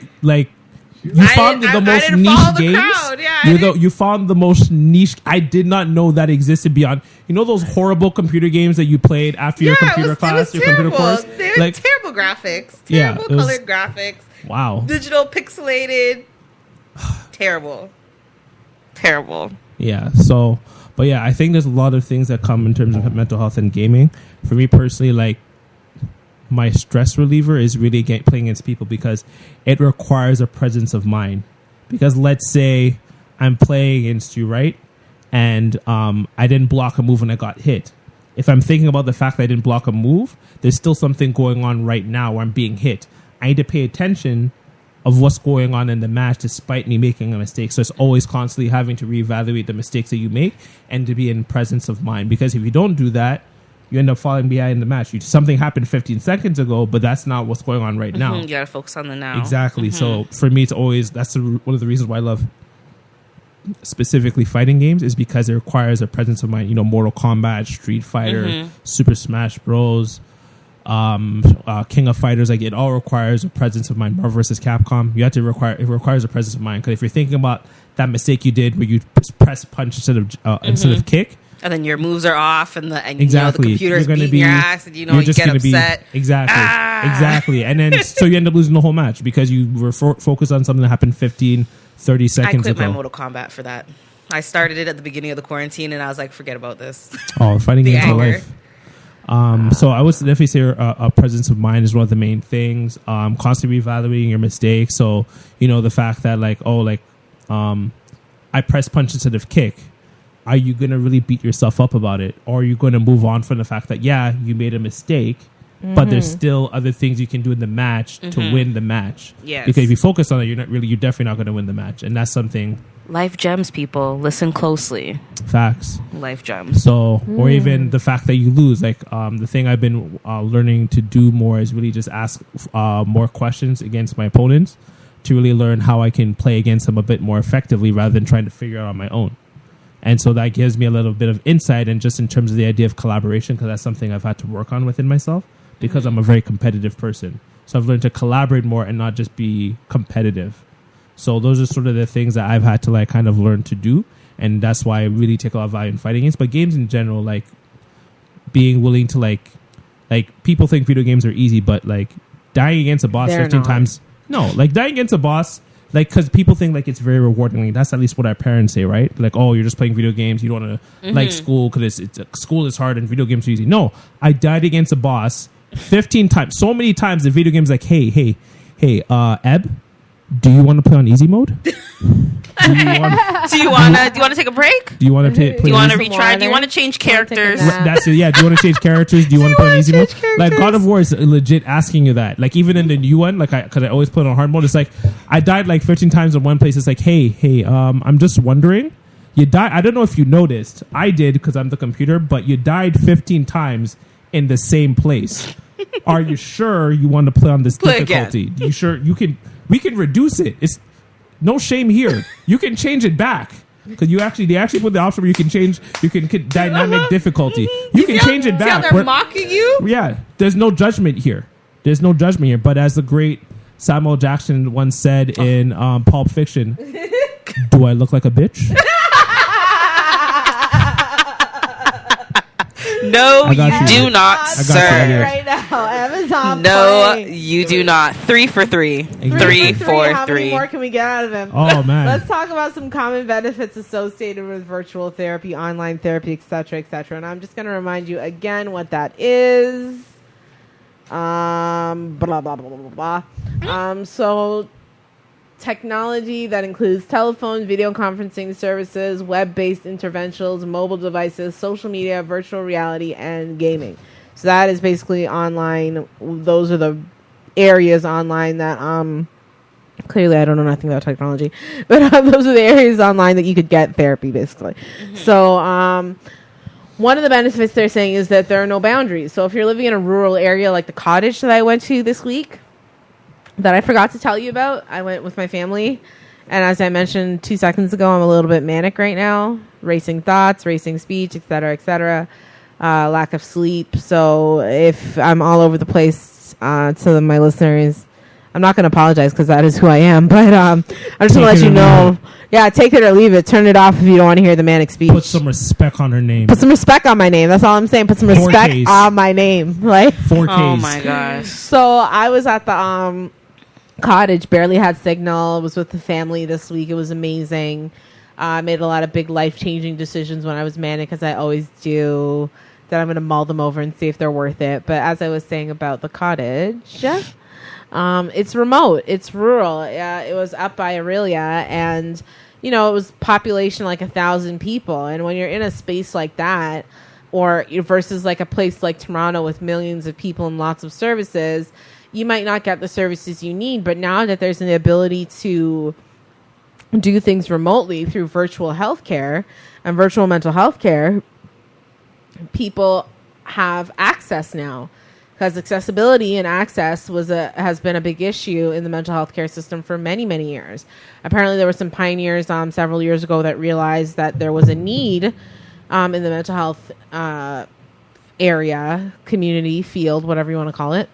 found the most didn't niche follow the games. crowd. Yeah, You found the most niche. I did not know that existed beyond. You know those horrible computer games that you played after your computer class, your computer course. They were terrible graphics, terrible colored graphics. Wow, digital pixelated, terrible. Yeah. So, but yeah, I think there's a lot of things that come in terms of mental health and gaming. For me personally, my stress reliever is really playing against people because it requires a presence of mind. Because let's say I'm playing against you, right? And I didn't block a move and I got hit. If I'm thinking about the fact that I didn't block a move, there's still something going on right now where I'm being hit. I need to pay attention of what's going on in the match despite me making a mistake. So it's always constantly having to reevaluate the mistakes that you make and to be in presence of mind. Because if you don't do that, you end up falling behind the match. Something happened 15 seconds ago, but that's not what's going on right now. You gotta focus on the now. Exactly. So for me, it's always, one of the reasons why I love specifically fighting games is because it requires a presence of mind. Mortal Kombat, Street Fighter, Super Smash Bros, King of Fighters, it all requires a presence of mind. Marvel vs. Capcom, it requires a presence of mind, because if you're thinking about that mistake you did where you press punch instead of kick, and then your moves are off, and the computer's beating your ass, and you get upset. Exactly. And then so you end up losing the whole match because you were focused on something that happened 15, 30 seconds ago. I quit my Mortal Kombat for that. I started it at the beginning of the quarantine, and I was like, forget about this. Oh, fighting games for life. So I would definitely say a presence of mind is one of the main things. Constantly evaluating your mistakes. So, the fact that I press punch instead of kick. Are you going to really beat yourself up about it? Or are you going to move on from the fact that, yeah, you made a mistake, but there's still other things you can do in the match to win the match? Yes. Because if you focus on it, you're definitely not going to win the match. And that's something. Life gems, people. Listen closely. Facts. Life gems. So, or even the fact that you lose. The thing I've been learning to do more is really just ask more questions against my opponents to really learn how I can play against them a bit more effectively rather than trying to figure it out on my own. And so that gives me a little bit of insight, and just in terms of the idea of collaboration, because that's something I've had to work on within myself because I'm a very competitive person. So I've learned to collaborate more and not just be competitive. So those are sort of the things that I've had to kind of learn to do. And that's why I really take a lot of value in fighting games. But games in general, being willing to people think video games are easy, but dying against a boss 15 times. No, dying against a boss, because people think it's very rewarding. That's at least what our parents say, right? Oh, you're just playing video games. You don't want to like school because school is hard and video games are easy. No, I died against a boss 15 times. So many times the video game's hey, Eb, do you want to play on easy mode? Do you want to take a break? Do you want to play? Do you want to retry? Do you want to change characters? That's it. Yeah. Do you want to change characters? Do you want to play on easy mode? God of War is legit asking you that. Even in the new one, because I always put it on hard mode. It's I died 15 times in one place. It's hey, I'm just wondering. You died. I don't know if you noticed. I did because I'm the computer, but you died 15 times in the same place. Are you sure you want to play on this difficulty? You sure you can? We can reduce it. It's no shame here. You can change it back because they actually put the option where you can change. You can dynamic difficulty. You can change it back. They're mocking you. Yeah, there's no judgment here. But as the great Samuel Jackson once said in Pulp Fiction, "Do I look like a bitch?" No, you do not, sir. Right now, Amazon. No, playing. You do not. 3 for 3. Exactly. 3 for 3. How many more can we get out of him? Oh man. Let's talk about some common benefits associated with virtual therapy, online therapy, etc., etc. And I'm just going to remind you again what that is. Blah blah blah blah blah. So technology that includes telephone, video conferencing services, web-based interventions, mobile devices, social media, virtual reality, and gaming. So that is basically online. Those are the areas online that clearly I don't know nothing about technology, but those are the areas online that you could get therapy basically. So one of the benefits they're saying is that there are no boundaries. So if you're living in a rural area like the cottage that I went to this week, that I forgot to tell you about, I went with my family, and as I mentioned 2 seconds ago, I'm a little bit manic right now, racing thoughts, racing speech, etc., etc. lack of sleep. So if I'm all over the place to my listeners, I'm not going to apologize because that is who I am. But I'm just going to let you know. Yeah, take it or leave it. Turn it off if you don't want to hear the manic speech. Put some respect on her name. Put some respect on my name. That's all I'm saying. Put some respect on my name. Like 4Ks. Oh my gosh. So I was at the cottage, barely had signal. Was with the family this week. It was amazing. I made a lot of big life-changing decisions when I was manic, as I always do. That I'm going to mull them over and see if they're worth it. But as I was saying about the cottage, it's remote. It's rural. It was up by Aurelia, and it was population like 1,000 people. And when you're in a space like that, or versus like a place like Toronto with millions of people and lots of services, you might not get the services you need. But now that there's an ability to do things remotely through virtual healthcare and virtual mental health care, people have access now. Because accessibility and access has been a big issue in the mental health care system for many, many years. Apparently, there were some pioneers several years ago that realized that there was a need in the mental health area, community, field, whatever you want to call it,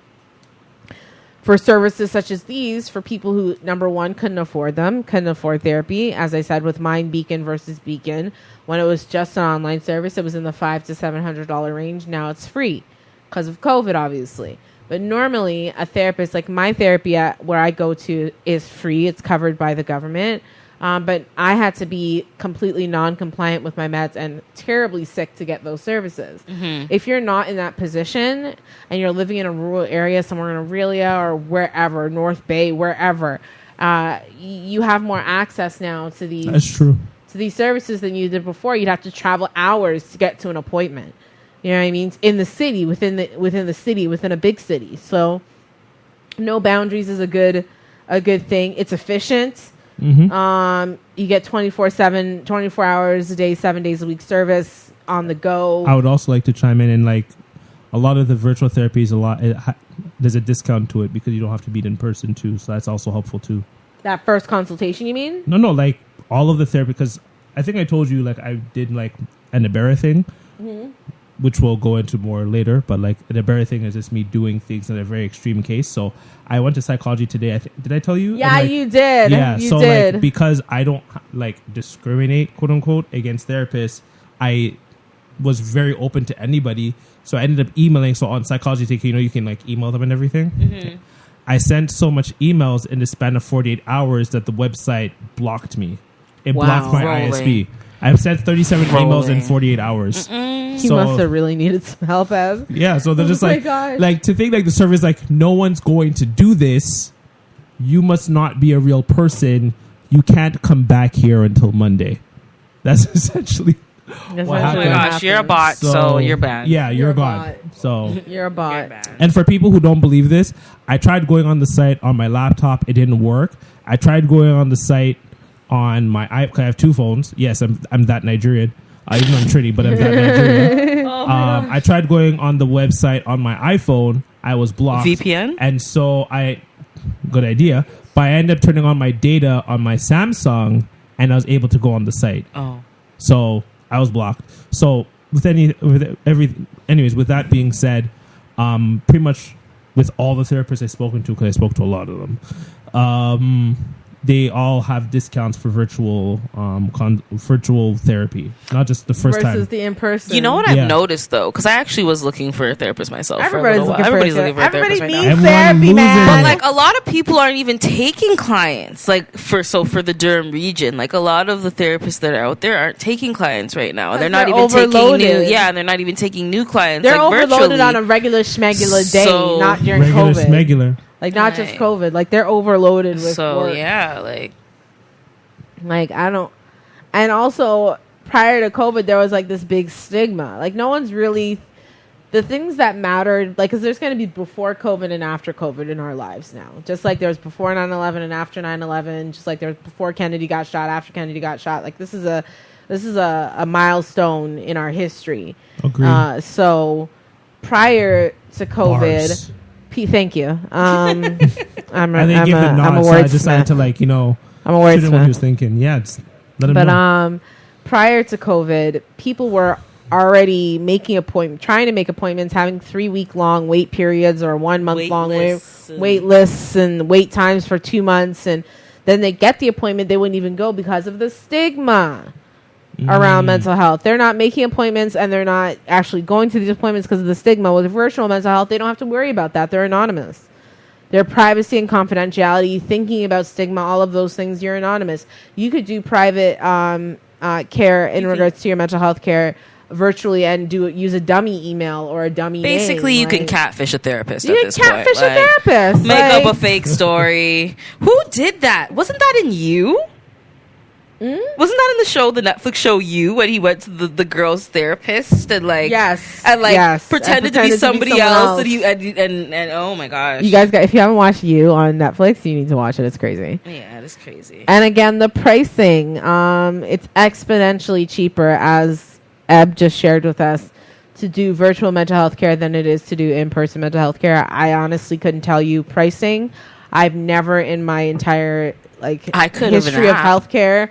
for services such as these for people who, number one, couldn't afford therapy. As I said, with Mind Beacon versus Beacon, when it was just an online service, it was in the $500 to $700 range. Now it's free. Because of COVID, obviously. But normally, a therapist, like my therapy where I go to, is free. It's covered by the government. But I had to be completely non-compliant with my meds and terribly sick to get those services. Mm-hmm. If you're not in that position and you're living in a rural area, somewhere in Aurelia or wherever, North Bay, wherever, you have more access now to these. That's true. To these services than you did before. You'd have to travel hours to get to an appointment. You know what I mean? In the city, within a big city. So no boundaries is a good thing. It's efficient. Mm-hmm. You get 24/7, 24 hours a day, 7 days a week service on the go. I would also like to chime in, and like a lot of the virtual therapies, there's a discount to it because you don't have to meet in person too. So that's also helpful too. That first consultation, you mean? No, like all of the therapy, because I think I told you like I did like an Ibarra thing. Mm-hmm. Which we'll go into more later, but like the Ibarra thing is just me doing things in a very extreme case. So I went to psychology today. Did I tell you? Yeah, you did. Yeah, you so did. Like because I don't like discriminate, quote unquote, against therapists, I was very open to anybody. So I ended up emailing. So on psychology take, you can like email them and everything. Mm-hmm. I sent so much emails in the span of 48 hours that the website blocked me. It blocked my ISP. I've sent 37 emails in 48 hours. You must have really needed some help, Ev. Yeah, so they're just like to think like the service, like no one's going to do this. You must not be a real person. You can't come back here until Monday. That's essentially what happened. Oh my gosh, you're a bot, so you're bad. Yeah, you're a bot. So you're a bot. And for people who don't believe this, I tried going on the site on my laptop. It didn't work. I tried going on the site on my iPhone. I have two phones. Yes, I'm that Nigerian. Even though I'm Trinity, but I'm that Nigerian. I tried going on the website on my iPhone. I was blocked. VPN? And so good idea. But I ended up turning on my data on my Samsung, and I was able to go on the site. Oh. So I was blocked. So with that being said, pretty much with all the therapists I've spoken to, because I spoke to a lot of them, they all have discounts for virtual therapy, not just the first time. Versus the in-person. You know what I've noticed, though? Because I actually was looking for a therapist myself. Everybody's looking for a therapist right now. Therapy, man. But like a lot of people aren't even taking clients. Like for the Durham region, like a lot of the therapists that are out there aren't taking clients right now. They're not even taking new. Yeah, they're not even taking new clients. They're like overloaded virtually. On a regular schmegular day, not during regular COVID. Schmegular. Like not just COVID, like they're overloaded with work. Yeah, like I don't. And also prior to COVID, there was like this big stigma. Like no one's really the things that mattered. Like because there's going to be before COVID and after COVID in our lives now. Just like there was before 9/11 and after 9/11. Just like there was before Kennedy got shot, after Kennedy got shot. Like this is a milestone in our history. Agreed. So prior to COVID. Bars. Thank you. I'm a wordsmith. So I decided to I'm a what he was thinking. Yeah, just let him know. Prior to COVID, people were already trying to make appointments, having 3-week-long wait periods or 1 month long wait lists and wait times for 2 months, and then they get the appointment, they wouldn't even go because of the stigma around mental health. They're not making appointments, and they're not actually going to these appointments because of the stigma. With virtual mental health, they don't have to worry about that. They're anonymous. Their privacy and confidentiality, thinking about stigma, all of those things, you're anonymous. You could do private care in regards to your mental health care virtually and use a dummy email or a dummy basically name, you can catfish a therapist you at can this catfish point. a therapist. Make up a fake story. Who did that? Wasn't that in You? Wasn't that in the show, the Netflix show You, when he went to the girl's therapist and pretended to be somebody else and oh my gosh. You guys if you haven't watched You on Netflix, you need to watch it. It's crazy. Yeah, it is crazy. And again, the pricing, it's exponentially cheaper, as Eb just shared with us, to do virtual mental health care than it is to do in-person mental health care. I honestly couldn't tell you pricing. I've never in my entire history of healthcare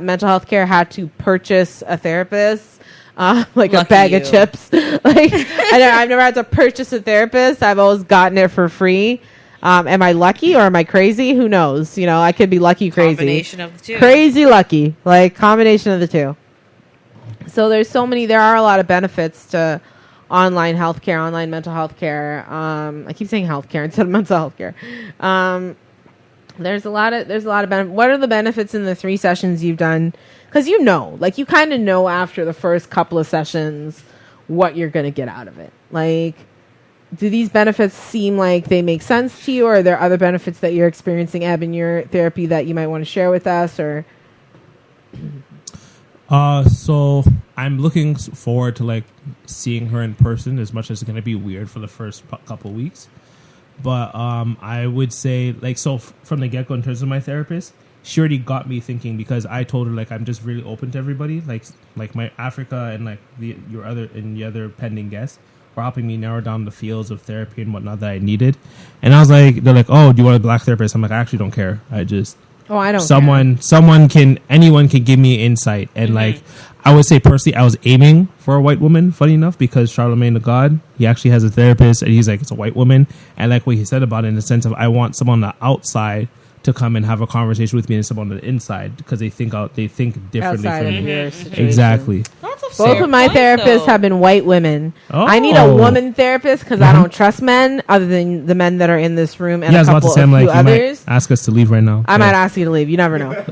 mental health care had to purchase a therapist, a bag of chips. I've never had to purchase a therapist. I've always gotten it for free. Am I lucky or am I crazy? Who knows? I could be lucky, crazy. Combination of the two. Crazy lucky, combination of the two. So there are a lot of benefits to online healthcare, online mental health care. I keep saying healthcare instead of mental health care. There's a lot of benefits. What are the benefits in the 3 sessions you've done? Because you kind of know after the first couple of sessions what you're going to get out of it. Do these benefits seem like they make sense to you, or are there other benefits that you're experiencing, Eb, in your therapy that you might want to share with us? Or so I'm looking forward to seeing her in person, as much as it's going to be weird for the first couple weeks. But I would say from the get-go, in terms of my therapist, she already got me thinking, because I told her I'm just really open to everybody, like my Africa and the other pending guests were helping me narrow down the fields of therapy and whatnot that I needed. And I was they're like, oh, do you want a black therapist? I'm like, I actually don't care. I don't care. Anyone can give me insight. And I would say personally, I was aiming for a white woman, funny enough, because Charlemagne the God, he actually has a therapist, and he's it's a white woman. And what he said about it, in the sense of, I want someone on the outside to come and have a conversation with me, and someone on the inside, because they think differently outside from of me. your situation. Exactly. Both of my therapists have been white women. Oh. I need a woman therapist because I don't trust men, other than the men that are in this room and a couple of few others. Might ask us to leave right now. I might ask you to leave. You never know.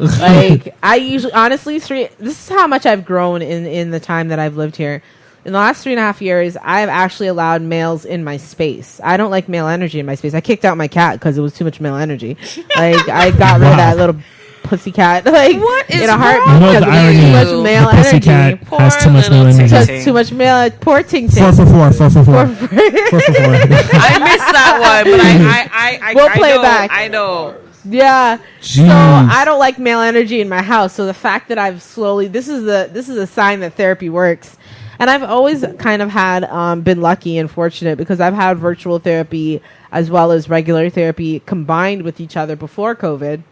I usually, honestly, this is how much I've grown in the time that I've lived here. In the last 3.5 years, I've actually allowed males in my space. I don't like male energy in my space. I kicked out my cat because it was too much male energy. I got rid of that little pussy cat. What is in a heartbeat, wrong because it was too much male the pussy energy. cat Poor has too much male little energy. ting-ting. Just too much male. Poor ting ting. 4 for 4. 4 for 4. 4 for 4. I missed that one, but I We'll play it back. I know. Yeah. Jeez. So I don't like male energy in my house. So the fact that I've slowly, this is a sign that therapy works. And I've always kind of had been lucky and fortunate, because I've had virtual therapy as well as regular therapy combined with each other before COVID.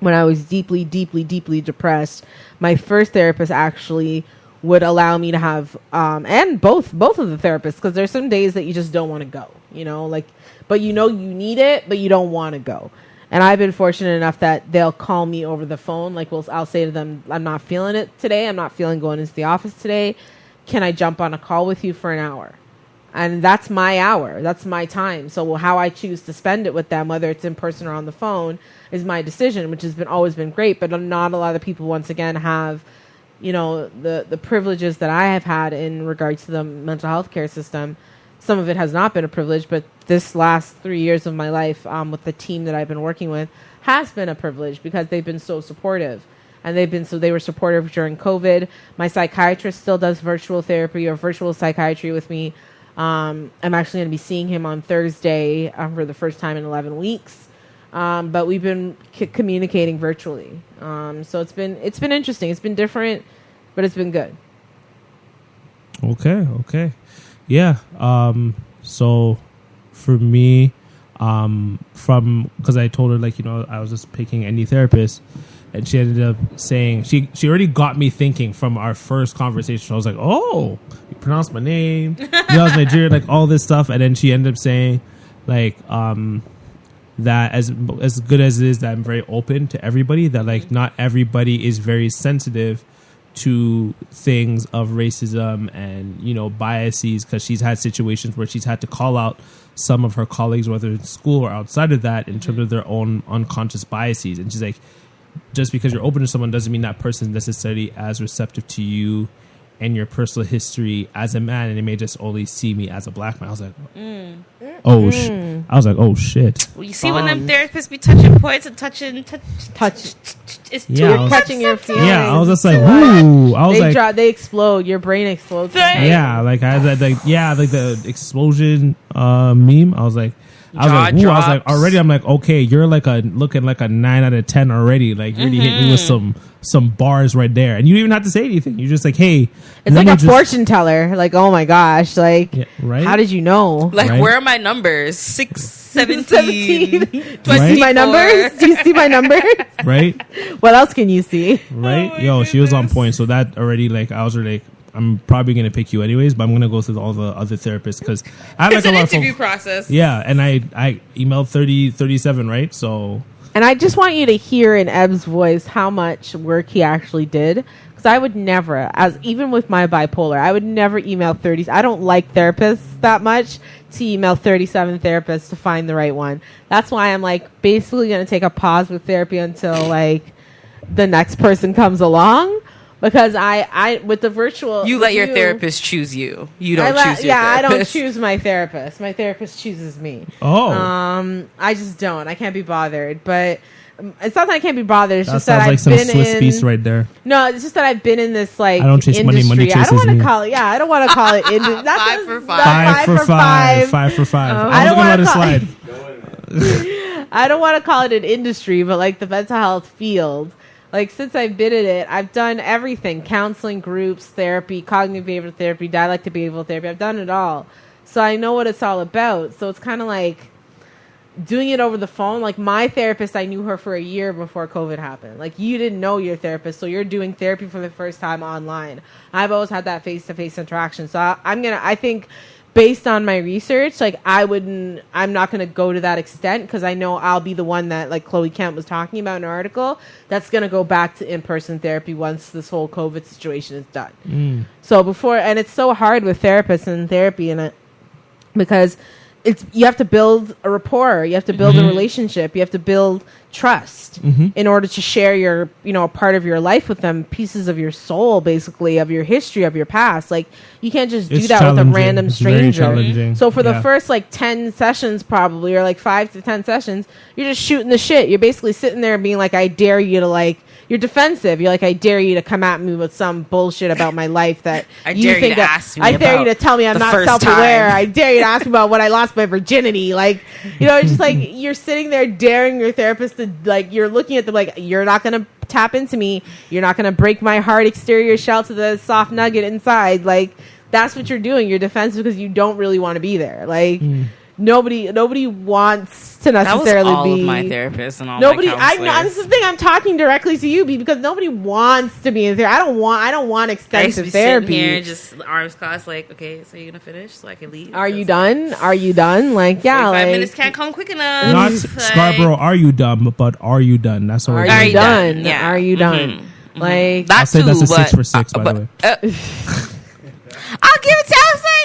When I was deeply, deeply, deeply depressed, my first therapist actually would allow me to have, and both of the therapists, because there's some days that you just don't want to go, but you need it, but you don't want to go. And I've been fortunate enough that they'll call me over the phone. I'll say to them, I'm not feeling it today. I'm not feeling going into the office today. Can I jump on a call with you for an hour? And that's my hour. That's my time. So how I choose to spend it with them, whether it's in person or on the phone, is my decision, which has always been great. But not a lot of people, once again, have, the privileges that I have had in regards to the mental health care system. Some of it has not been a privilege, but this last 3 years of my life with the team that I've been working with has been a privilege, because they've been so supportive. And they were supportive during COVID. My psychiatrist still does virtual therapy or virtual psychiatry with me. I'm actually going to be seeing him on Thursday for the first time in 11 weeks. But we've been communicating virtually. So it's been interesting. It's been different, but it's been good. Okay. Yeah. So for me, because I told her I was just picking any therapist. And she ended up saying, she already got me thinking from our first conversation. I was like, oh, you pronounced my name. I was Nigerian, like all this stuff. And then she ended up saying, like, that as good as it is that I'm very open to everybody, that like not everybody is very sensitive to things of racism and, you know, biases, because she's had situations where she's had to call out some of her colleagues, whether in school or outside of that, in terms of their own unconscious biases. And she's like, just because you're open to someone doesn't mean that person is necessarily as receptive to you and your personal history as a man, and they may just only see me as a black man. I was like, I was like, oh shit. Well, you see when them therapists be touching points and touching it's touching your feelings. Yeah, I was just like, ooh. I was they explode. Your brain explodes. Yeah, like I had that, like the explosion meme. I was like, already I'm like, okay, you're like looking like a 9 out of 10 already. Like you already hit me with some bars right there, and you don't even have to say anything. You're just like, hey, it's like a fortune teller. Like, oh my gosh, like, right? How did you know? Like, where are my numbers? 6, 17, 20. Do you see my numbers? Do you see my numbers? Right. What else can you see? Right. Yo, she was on point. So that already, like, I was already like, I'm probably gonna pick you anyways, but I'm gonna go through all the other therapists because I have like a lot of interview process. Yeah, and I emailed 37, right? So. And I just want you to hear in Eb's voice how much work he actually did. Because I would never, even with my bipolar, I would never email 30. I don't like therapists that much to email 37 therapists to find the right one. That's why I'm like basically going to take a pause with therapy until like the next person comes along. Because I with the virtual, you let your therapist choose you. You don't choose your therapist. I don't choose my therapist. My therapist chooses me. Oh, I just don't. I can't be bothered. But it's not that I can't be bothered. It's that just that like I've some been Swiss in. Beast right there. No, it's just that I've been in this like I don't chase industry. money chases I don't want me. to call it. Yeah, I don't want to call it. That's 5 for 5. 5 for 5. 5 for 5. I don't want to let it slide. I don't want to call it an industry, but like the mental health field. Like, since I've been in it, I've done everything. Counseling, groups, therapy, cognitive behavioral therapy, dialectic behavioral therapy. I've done it all. So I know what it's all about. So it's kind of like doing it over the phone. Like, my therapist, I knew her for a year before COVID happened. Like, you didn't know your therapist, so you're doing therapy for the first time online. I've always had that face-to-face interaction. So I think based on my research, like I'm not going to go to that extent because I know I'll be the one that, like Chloe Kemp was talking about in her article, that's going to go back to in-person therapy once this whole COVID situation is done. So and it's so hard with therapists and therapy because you have to build a rapport, you have to build a relationship, you have to build trust in order to share your, a part of your life with them, pieces of your soul, basically, of your history, of your past. Like, you can't just do that with a random stranger. So for the first like 10 sessions probably, or like 5 to 10 sessions, you're just shooting the shit. You're basically sitting there being like, I dare you to like, you're defensive. You're like, I dare you to come at me with some bullshit about my life that I dare you to ask me. I dare you to tell me I'm not self-aware. I dare you to ask me about when I lost my virginity. Like, it's just like you're sitting there daring your therapist to, like, you're looking at them like, you're not going to tap into me. You're not going to break my hard exterior shell to the soft nugget inside. Like, that's what you're doing. You're defensive because you don't really want to be there. Like, nobody wants to necessarily that was all be of my therapists and all nobody. my counselors. This is the thing. I'm talking directly to you because nobody wants to be in therapy. I don't want extensive therapy. Sitting here, just arms crossed, like, okay, so you're gonna finish so I can leave. Are you done? Are you done? Like, yeah, 5 like, minutes can't come quick enough. Not Scarborough. Are you done? But are you done? That's what. Are you done? Yeah. Are you done? Like, I'll say that's a 6 for 6, by the way. I'll give it to. I was like,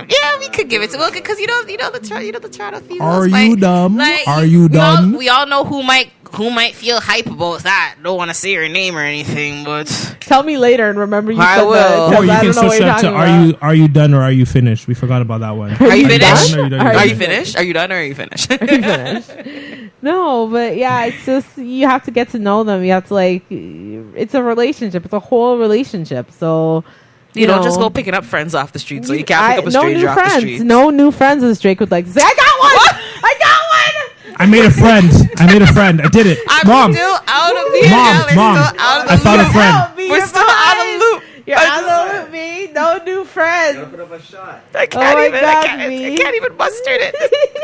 yeah, we could give it to because you know the Toronto females. Are you dumb? Like, are you done? We all know who might feel hype about that. Don't want to say her name or anything, but tell me later and remember you I said will. that. Or you can switch up to about. are you done or are you finished? We forgot about that one. Are you finished? Are you finished? Are you done or are you finished? Are you finished? No, but yeah, it's just you have to get to know them. You have to it's a relationship. It's a whole relationship. So. You don't just go picking up friends off the street, so you can't pick up a stranger off the street. No new friends, as Drake would like to say. I got one! I got one! I made a friend. I did it. I'm still out of the Mom. I found a friend. We're still out of the loop. You're out of the loop, me. me no new friends. Gotta put up a shot. I can't even muster it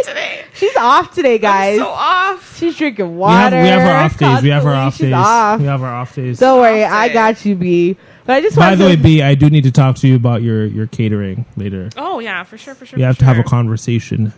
today. She's off today, guys. I'm so off. She's drinking water. We have our off days. We have our off days. Off. We have our off days. Don't worry, I got you, B. But I just by the way, B, I do need to talk to you about your catering later. Oh yeah, for sure. We have to have a conversation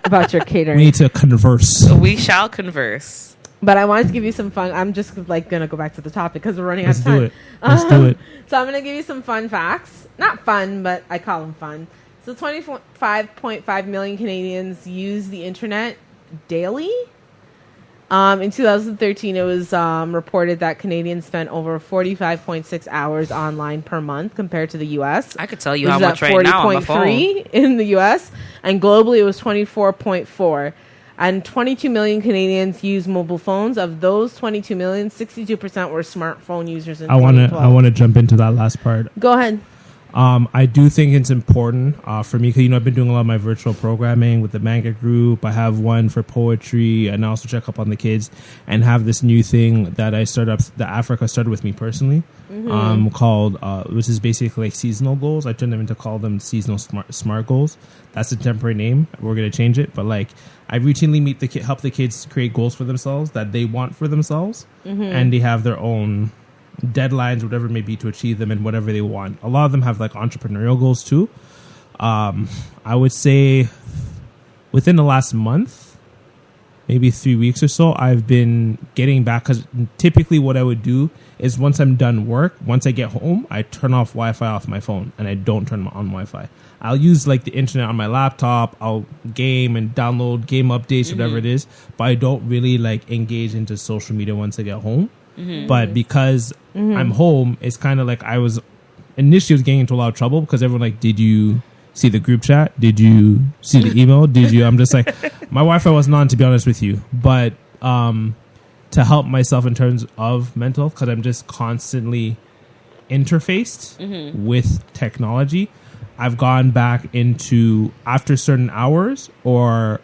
about your catering. We need to converse. We shall converse. But I wanted to give you some fun. I'm just like gonna go back to the topic because we're running out of time. Let's do it. So I'm gonna give you some fun facts. Not fun, but I call them fun. So 25.5 million Canadians use the internet daily. In 2013, it was reported that Canadians spent over 45.6 hours online per month compared to the U.S. I could tell you how much right now on my phone. 40.3 in the U.S. and globally it was 24.4. And 22 million Canadians use mobile phones. Of those 22 million, 62% were smartphone users in 2012. I want to jump into that last part. Go ahead. I do think it's important for me because I've been doing a lot of my virtual programming with the manga group. I have one for poetry, and I also check up on the kids and have this new thing that I started up. That Africa started with me personally, called which is basically like seasonal goals. I turned them into call them seasonal smart goals. That's the temporary name. We're gonna change it, but like I routinely help the kids create goals for themselves that they want for themselves, and they have their own deadlines, whatever it may be, to achieve them and whatever they want. A lot of them have like entrepreneurial goals too. I would say within the last month, maybe 3 weeks or so, I've been getting back because typically what I would do is once I'm done work, once I get home, I turn off Wi-Fi off my phone and I don't turn on Wi-Fi. I'll use like the internet on my laptop. I'll game and download game updates, whatever it is, but I don't really like engage into social media once I get home. But because I'm home, it's kind of like I was getting into a lot of trouble because everyone like, did you see the group chat? Did you see the email? Did you? I'm just like, my Wi-Fi wasn't on, to be honest with you. But to help myself in terms of mental, because I'm just constantly interfaced with technology, I've gone back into after certain hours or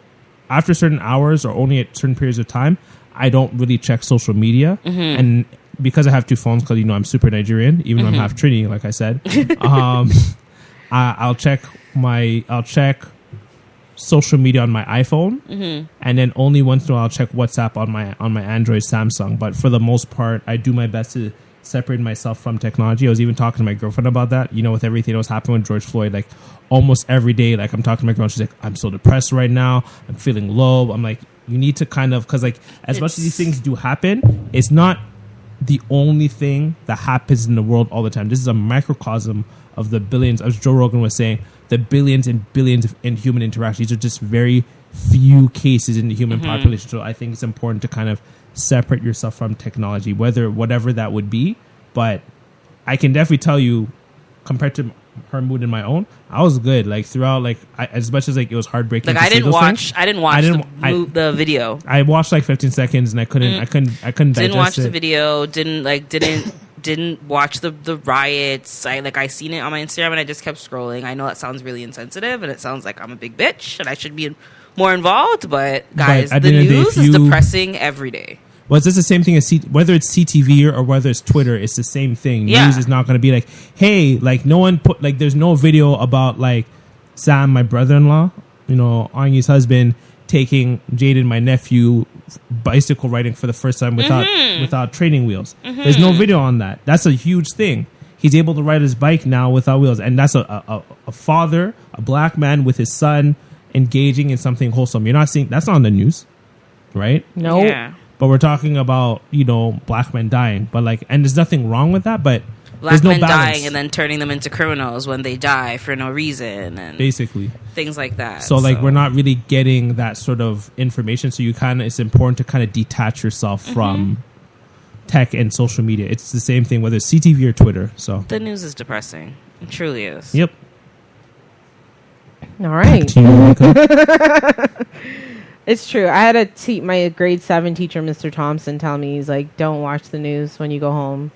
only at certain periods of time, I don't really check social media. And because I have two phones, because I'm super Nigerian, even though I'm half Trini, like I said, I'll check social media on my iPhone, and then only once in a while I'll check WhatsApp on my Android Samsung. But for the most part, I do my best to separate myself from technology. I was even talking to my girlfriend about that. With everything that was happening with George Floyd, like almost every day, like I'm talking to my girlfriend, she's like, I'm so depressed right now. I'm feeling low. I'm like, you need to kind of, because like as much as these things do happen, it's not the only thing that happens in the world all the time. This is a microcosm of the billions, as Joe Rogan was saying, the billions and billions of human interactions. These are just very few cases in the human population. So I think it's important to kind of separate yourself from technology, whatever that would be. But I can definitely tell you, compared to her mood and my own, I was good. Like throughout, like as much as like it was heartbreaking. Like I didn't watch the video. I watched like 15 seconds and I couldn't digest didn't watch it. the video. Didn't watch the riots. I seen it on my Instagram and I just kept scrolling. I know that sounds really insensitive and it sounds like I'm a big bitch and I should be more involved. But guys, the news is depressing every day. Well, it's just the same thing as whether it's CTV or whether it's Twitter, it's the same thing. Yeah. News is not going to be like, hey, like no one put, like there's no video about like Sam, my brother-in-law, Anya's husband, taking Jaden, my nephew, bicycle riding for the first time without training wheels. There's no video on that. That's a huge thing. He's able to ride his bike now without wheels. And that's a father, a black man with his son engaging in something wholesome. You're not seeing, that's not on the news, right? No. Yeah. But we're talking about, black men dying. But and there's nothing wrong with that, but Black there's no men balance. dying and then turning them into criminals when they die for no reason and basically things like that. So we're not really getting that sort of information. So it's important to kind of detach yourself from tech and social media. It's the same thing, whether it's CTV or Twitter. So the news is depressing. It truly is. Yep. All right. Back to you, Micah. It's true. I had my grade 7 teacher, Mr. Thompson, tell me, he's like, don't watch the news when you go home.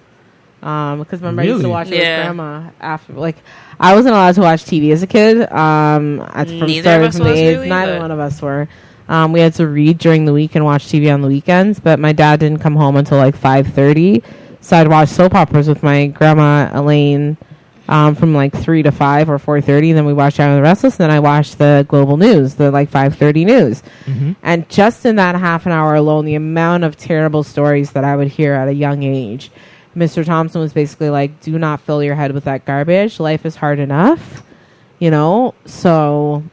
Because remember, I used to watch it with grandma after. Like, I wasn't allowed to watch TV as a kid. Neither one of us were. We had to read during the week and watch TV on the weekends. But my dad didn't come home until like 5:30, so I'd watch soap operas with my grandma Elaine from like 3 to 5 or 4:30. Then we watched Young and the Restless. And then I watched the global news, the like 5:30 news. Mm-hmm. And just in that half an hour alone, the amount of terrible stories that I would hear at a young age. Mr. Thompson was basically like, do not fill your head with that garbage. Life is hard enough, you know? So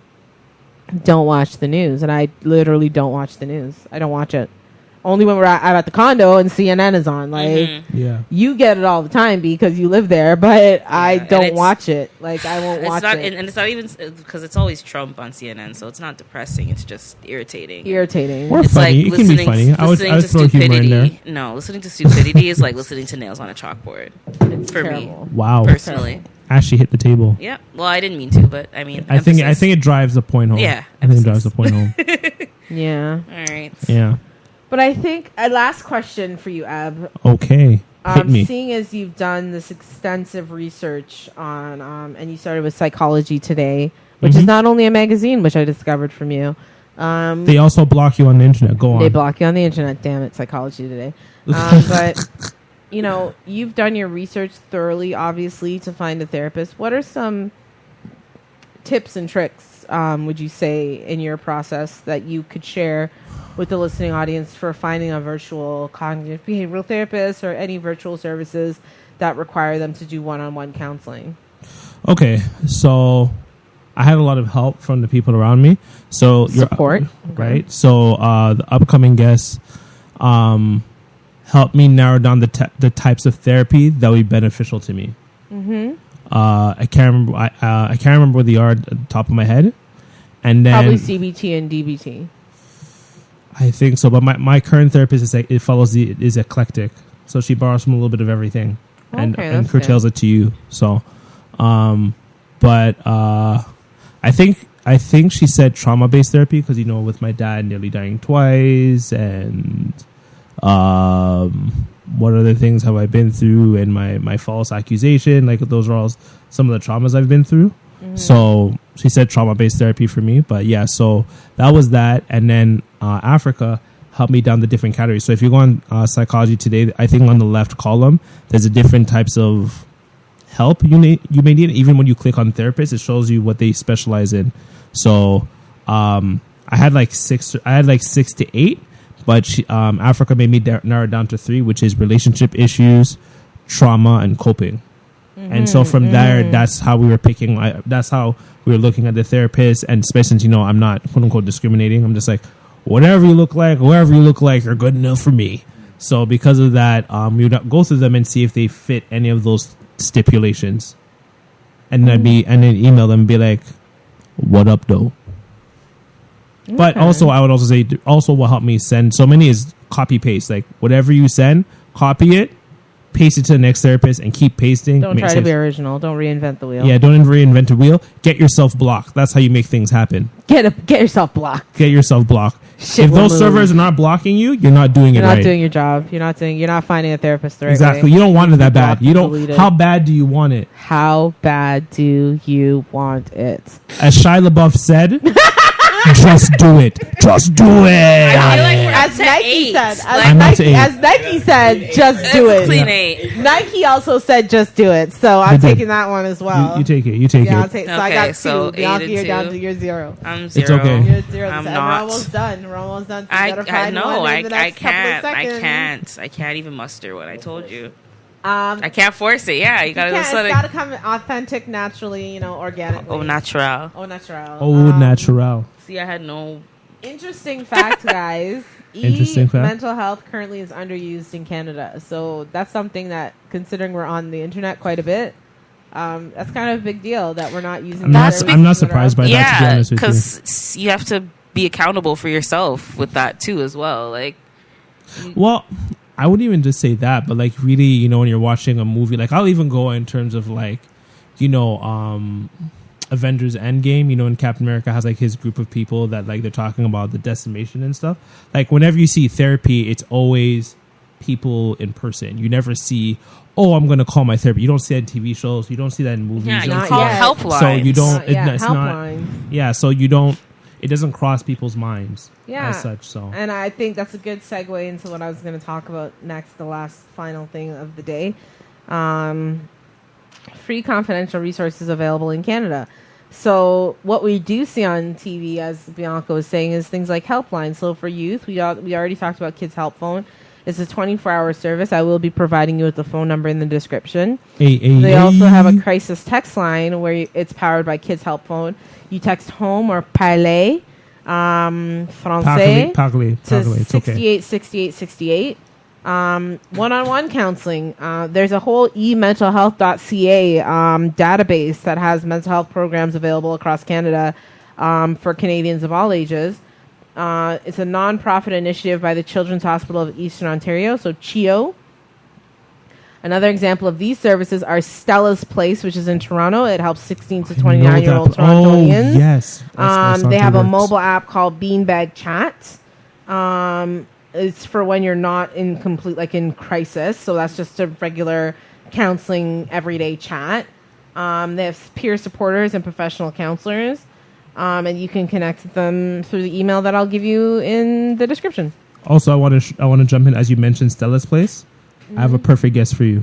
don't watch the news. And I literally don't watch the news. I don't watch it. Only when I'm at the condo and CNN is on. Like, you get it all the time because you live there, but I don't watch it. Like, I won't watch it. And it's not even because it's always Trump on CNN, so it's not depressing. It's just irritating. Or it's funny. It can be funny. I would throw humor in there. No, listening to stupidity is like listening to nails on a chalkboard. It's for terrible. me. Wow. Personally. Ashley hit the table. Yeah. Well, I didn't mean to, but I mean, I think it drives the point home. Yeah. I think it drives the point home. Yeah. All right. Yeah. But I think a last question for you, Ab. Okay. Hit me. Seeing as you've done this extensive research on, and you started with Psychology Today, which is not only a magazine, which I discovered from you. They also block you on the internet. Go on. They block you on the internet. Damn it, Psychology Today. But, you know, you've done your research thoroughly, obviously, to find a therapist. What are some tips and tricks, would you say, in your process that you could share with the listening audience for finding a virtual cognitive behavioral therapist or any virtual services that require them to do one-on-one counseling? Okay, so I had a lot of help from the people around me. So support, right? Okay. So the upcoming guests helped me narrow down the types of therapy that would be beneficial to me. Mm-hmm. I can't remember. I can't remember what they are at the top of my head. And then probably CBT and DBT. I think so, but my current therapist is eclectic, so she borrows from a little bit of everything and curtails it to you. So, but I think she said trauma-based therapy because, you know, with my dad nearly dying twice and what other things have I been through and my false accusation, like those are all some of the traumas I've been through. Mm-hmm. So she said trauma-based therapy for me, but yeah, so that was that. And then Africa helped me down the different categories. So if you go on Psychology Today, I think on the left column, there's a different types of help you may need. Even when you click on therapist, it shows you what they specialize in. So I had like 6 to 8, but Africa made me narrow it down to 3, which is relationship issues, trauma, and coping. And so from there, that's how we were picking. That's how we were looking at the therapist. And especially since, you know, I'm not quote unquote discriminating. I'm just like, whatever you look like, whoever you look like, you're good enough for me. So because of that, we would go through them and see if they fit any of those stipulations. And then email them and be like, what up, though? Okay. But also, I would also say, also what helped me send so many is copy paste. Like whatever you send, copy it. Paste it to the next therapist and keep pasting. Don't try to be original. Don't reinvent the wheel. Yeah, don't reinvent the wheel. Get yourself blocked. That's how you make things happen. Get yourself blocked. Get yourself blocked. If those servers are not blocking you, you're not doing it right. You're not doing your job. You're not finding a therapist the right way. Exactly. You don't want it that bad. You don't. How bad do you want it? How bad do you want it? As Shia LaBeouf said. Just do it. Just do it. As Nike said. As Nike said, just do it. Clean 8. Nike also said, just do it. So I'm taking that one as well. You take it. You take it. So I got 2. Bianca, you're down to your 0. I'm 0. It's okay. You're 0. I'm not. We're almost done. So I know. I can't. I can't even muster what I told you. I can't force it. Yeah, you gotta. It's gotta come authentic, naturally. You know, organically. Oh, natural. Natural. See, I had no. Interesting fact, guys. Mental health currently is underused in Canada, so that's something that, considering we're on the internet quite a bit, that's kind of a big deal that we're not using. I'm not surprised by that. To be honest with you, because you have to be accountable for yourself with that too, as well. Like, well. I wouldn't even just say that, but like really, you know, when you're watching a movie, like I'll even go in terms of like, you know, Avengers Endgame, you know, when Captain America has like his group of people that like they're talking about the decimation and stuff. Like whenever you see therapy, it's always people in person. You never see, oh, I'm going to call my therapist. You don't see that in TV shows. You don't see that in movies. Yeah, you call helpline. So you don't, it's helpline. not, yeah, so you don't, it doesn't cross people's minds as such. So, and I think that's a good segue into what I was going to talk about next, the last final thing of the day. free confidential resources available in Canada. So what we do see on TV, as Bianca was saying, is things like helpline. So for youth, we already talked about Kids Help Phone. It's a 24-hour service. I will be providing you with the phone number in the description. They also have a crisis text line where it's powered by Kids Help Phone. You text home or parler, français, to 68 68 68. One-on-one counseling. There's a whole ementalhealth.ca database that has mental health programs available across Canada for Canadians of all ages. It's a non-profit initiative by the Children's Hospital of Eastern Ontario, so CHIO. Another example of these services are Stella's Place, which is in Toronto. It helps 16 to 29-year-old Torontonians. Oh, yes. They have a mobile app called Beanbag Chat. It's for when you're not in crisis. So that's just a regular counseling everyday chat. They have peer supporters and professional counselors. And you can connect with them through the email that I'll give you in the description. Also, I want to jump in as you mentioned Stella's Place. Mm-hmm. I have a perfect guest for you.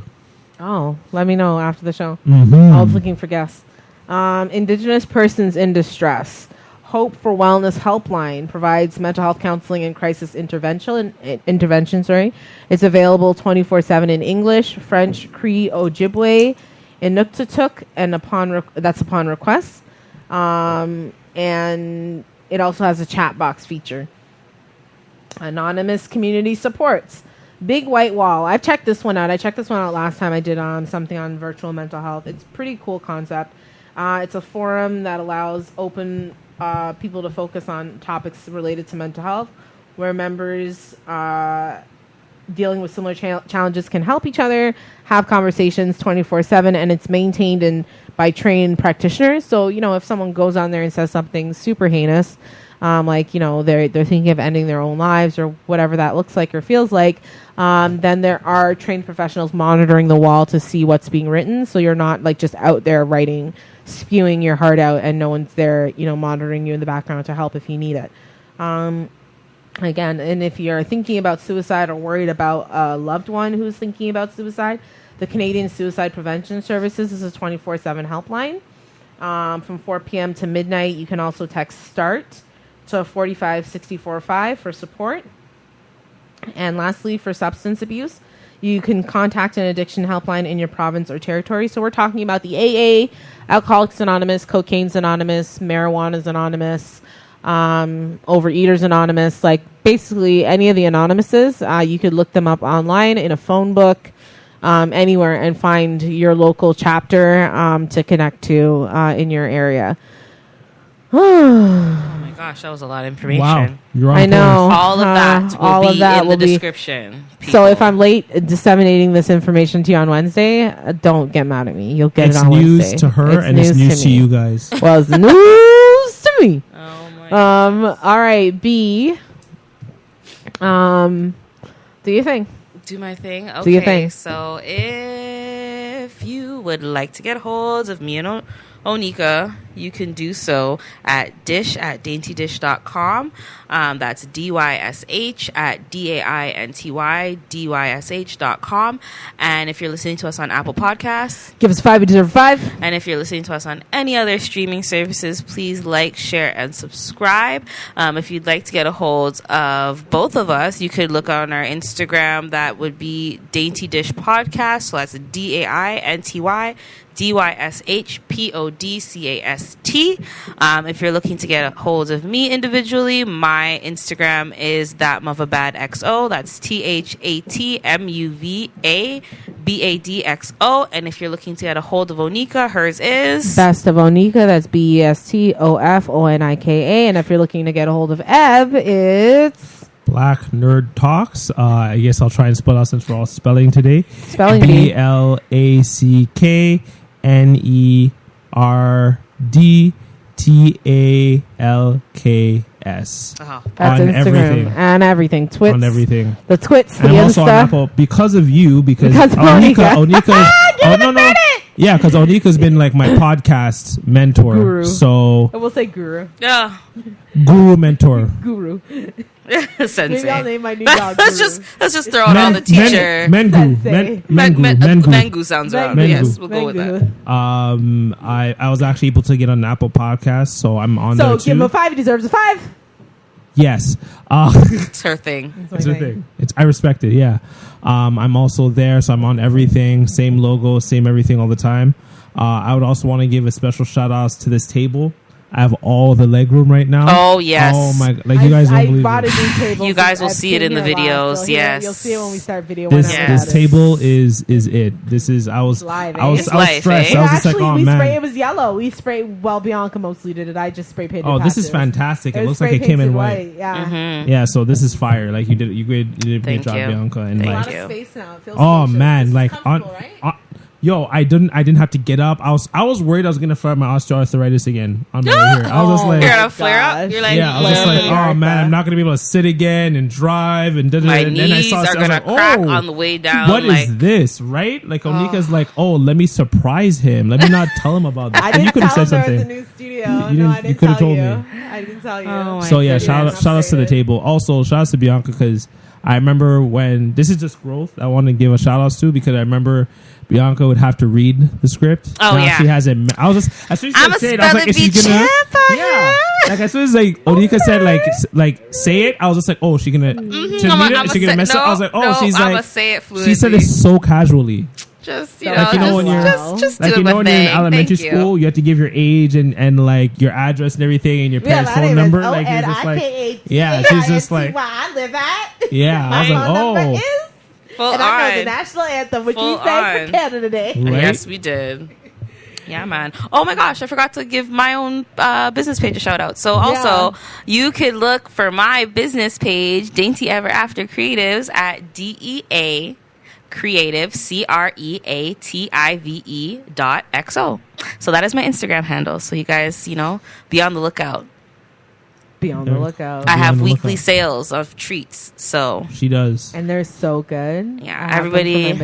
Oh, let me know after the show. Mm-hmm. I was looking for guests. Indigenous persons in distress. Hope for Wellness Helpline provides mental health counseling and crisis intervention. It's available 24/7 in English, French, Cree, Ojibwe, Inuktitut, and upon request. And it also has a chat box feature. Anonymous community supports. Big White Wall. I've checked this one out. I checked this one out last time I did something on virtual mental health. It's a pretty cool concept. It's a forum that allows open people to focus on topics related to mental health, where members dealing with similar challenges can help each other, have conversations 24/7, and it's maintained by trained practitioners. So, if someone goes on there and says something super heinous, they're thinking of ending their own lives or whatever that looks like or feels like, then there are trained professionals monitoring the wall to see what's being written. So you're not just out there writing, spewing your heart out, and no one's there, monitoring you in the background to help if you need it. Again, and if you're thinking about suicide or worried about a loved one who's thinking about suicide, the Canadian Suicide Prevention Services is a 24/7 helpline. From 4 p.m. to midnight, you can also text START to 45645 for support. And lastly, for substance abuse, you can contact an addiction helpline in your province or territory. So we're talking about the AA, Alcoholics Anonymous, Cocaine's Anonymous, Marijuana's Anonymous, Overeaters Anonymous, basically any of the anonymouses. You could look them up online in a phone book, anywhere, and find your local chapter to connect to in your area. Oh my gosh, that was a lot of information. Wow, you're on I know. All of that will be in the description. People. So if I'm late disseminating this information to you on Wednesday, don't get mad at me. You'll get it on Wednesday. It's news to her and it's news to you guys. Well, it's news to me. Oh my gosh. All right, B. Do your thing. Do my thing? Okay. Do your thing. So if you would like to get hold of me and Onika, you can do so at dysh@daintydish.com. That's DYSH at DAINTY DYSH.com. And if you're listening to us on Apple Podcasts, give us 5, we deserve 5. And if you're listening to us on any other streaming services, please like, share, and subscribe. If you'd like to get a hold of both of us, you could look on our Instagram. That would be Dainty Dish Podcast. So that's DAINTY DYSHPODCAST. If you're looking to get a hold of me individually, my Instagram is thatmuvabadxo. That's THATMUVABADXO. And if you're looking to get a hold of Onika, hers is Best of Onika. That's BESTOFONIKA. And if you're looking to get a hold of Ev, it's Black Nerd Talks. I guess I'll try and spell out since we're all spelling today. Spelling BLACKNERDTALKS. That's on Instagram everything. And everything. Twits. On everything. The twits, and the I'm also on Insta. Apple because of you, because Because Onika is... Give it a credit! Yeah, because Onika's been like my podcast mentor. Guru. So I will say guru. Yeah. Guru mentor. Guru. Sensei. Maybe I'll name my new dog. let's just throw out all the teacher. Mengu sounds around. Yes, we'll go with that. I was actually able to get on Apple Podcasts, so I'm on there too. So give him a 5. He deserves a 5. Yes. It's her thing. It's her thing. I respect it. Yeah. I'm also there, so I'm on everything. Same logo, same everything all the time. I would also want to give a special shout out to this table. I have all the leg room right now. Oh yes. Oh my! Like you guys don't believe bought it. a new table. You guys will see it in the videos. So yes. You'll see it when we start video. This table is it. This is I was stressed. I was stressed. I was just like, oh man. It was yellow. We sprayed. Well, Bianca mostly did it. I just spray painted. Oh, this is fantastic. It looks like it came in white. Yeah. Mm-hmm. Yeah. So this is fire. Like you did a great job, Bianca. And Thank like, you. A lot of space now. It feels oh spacious. man, like right? Yo, I didn't have to get up. I was worried I was gonna flare my osteoarthritis again on the way here. I was just like, you're gonna flare up. You're like, yeah, I was just like, oh man, I'm not gonna be able to sit again and drive and my and knees then I saw are gonna crack on the way down. What is this, right? Like Onika's like, oh, let me surprise him. Let me not tell him about this. I didn't you could have said tell him something. there was a new studio. No, I didn't tell you. I didn't tell you. Oh, so yeah, shout outs to the table. Also, shout outs to Bianca because I remember when this is just growth. I want to give a shout outs to because I remember Bianca would have to read the script. Oh now yeah, she has it. I was just as soon as she said it, I was like, is she gonna? Yeah, like as soon as like Onika said like say it, I was just like, oh, she gonna is she gonna mess up? I was like, oh, she's I'm like, say it fluidly. she said it so casually. Just like when you're just like do when you're in elementary Thank school, you have to give your age and like your address and everything and your parents' phone number. Like you're just like, yeah, she's just like, where I live at. Yeah, I was like, oh. Full and on. I know the national anthem, which we sang for Canada Day. Right? Yes, we did. Yeah, man. Oh my gosh, I forgot to give my own business page a shout out. So also, you could look for my business page, Dainty Ever After Creatives, at DEA Creative, CREATIVE.XO. So that is my Instagram handle. So you guys, be on the lookout. Be on the lookout. I have weekly sales of treats, so she does, and they're so good. Yeah, everybody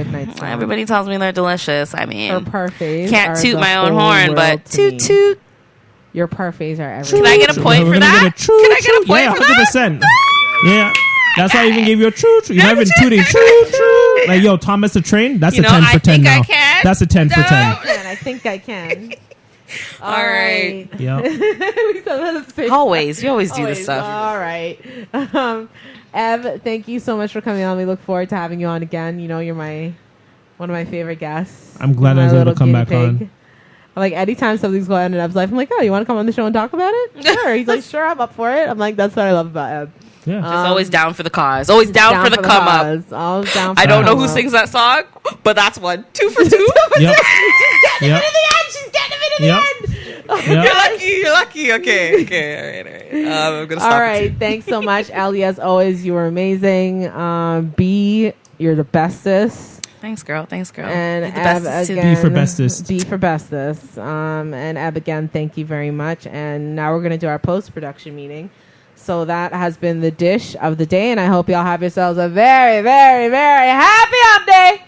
tells me they're delicious. I mean, her parfaits can't toot my own horn, but toot. Your parfaits are everything. Can I get a point for that? Can I get a point for that? 100%. Yeah. That's why I even gave you a true. You're not even tooting. True. Like, yo, Thomas the Train, that's a 10 for 10 now. That's a 10 for 10. I think I can. All right. Yep. Always. You always do this stuff. All right. Ev, thank you so much for coming on. We look forward to having you on again. You're one of my favorite guests. I'm glad I was able to come back on. Like, anytime something's going on in Ev's life, I'm like, oh, you want to come on the show and talk about it? Sure. He's like, sure, I'm up for it. I'm like, that's what I love about Ev. Yeah. Just always down for the cause. Always down for the come up. Always down for I don't know who sings that song, but that's one. 2 for 2. Yep. She's getting him in the end. You're lucky. Okay. All right. I'm gonna stop. All right. Thanks so much, Ellie. As always, you were amazing. B, you're the bestest. Thanks, girl. And Eb again, B for bestest. B for bestest. And Eb, again, thank you very much. And now we're gonna do our post-production meeting. So that has been the dish of the day, and I hope y'all have yourselves a very, very, very happy hump day.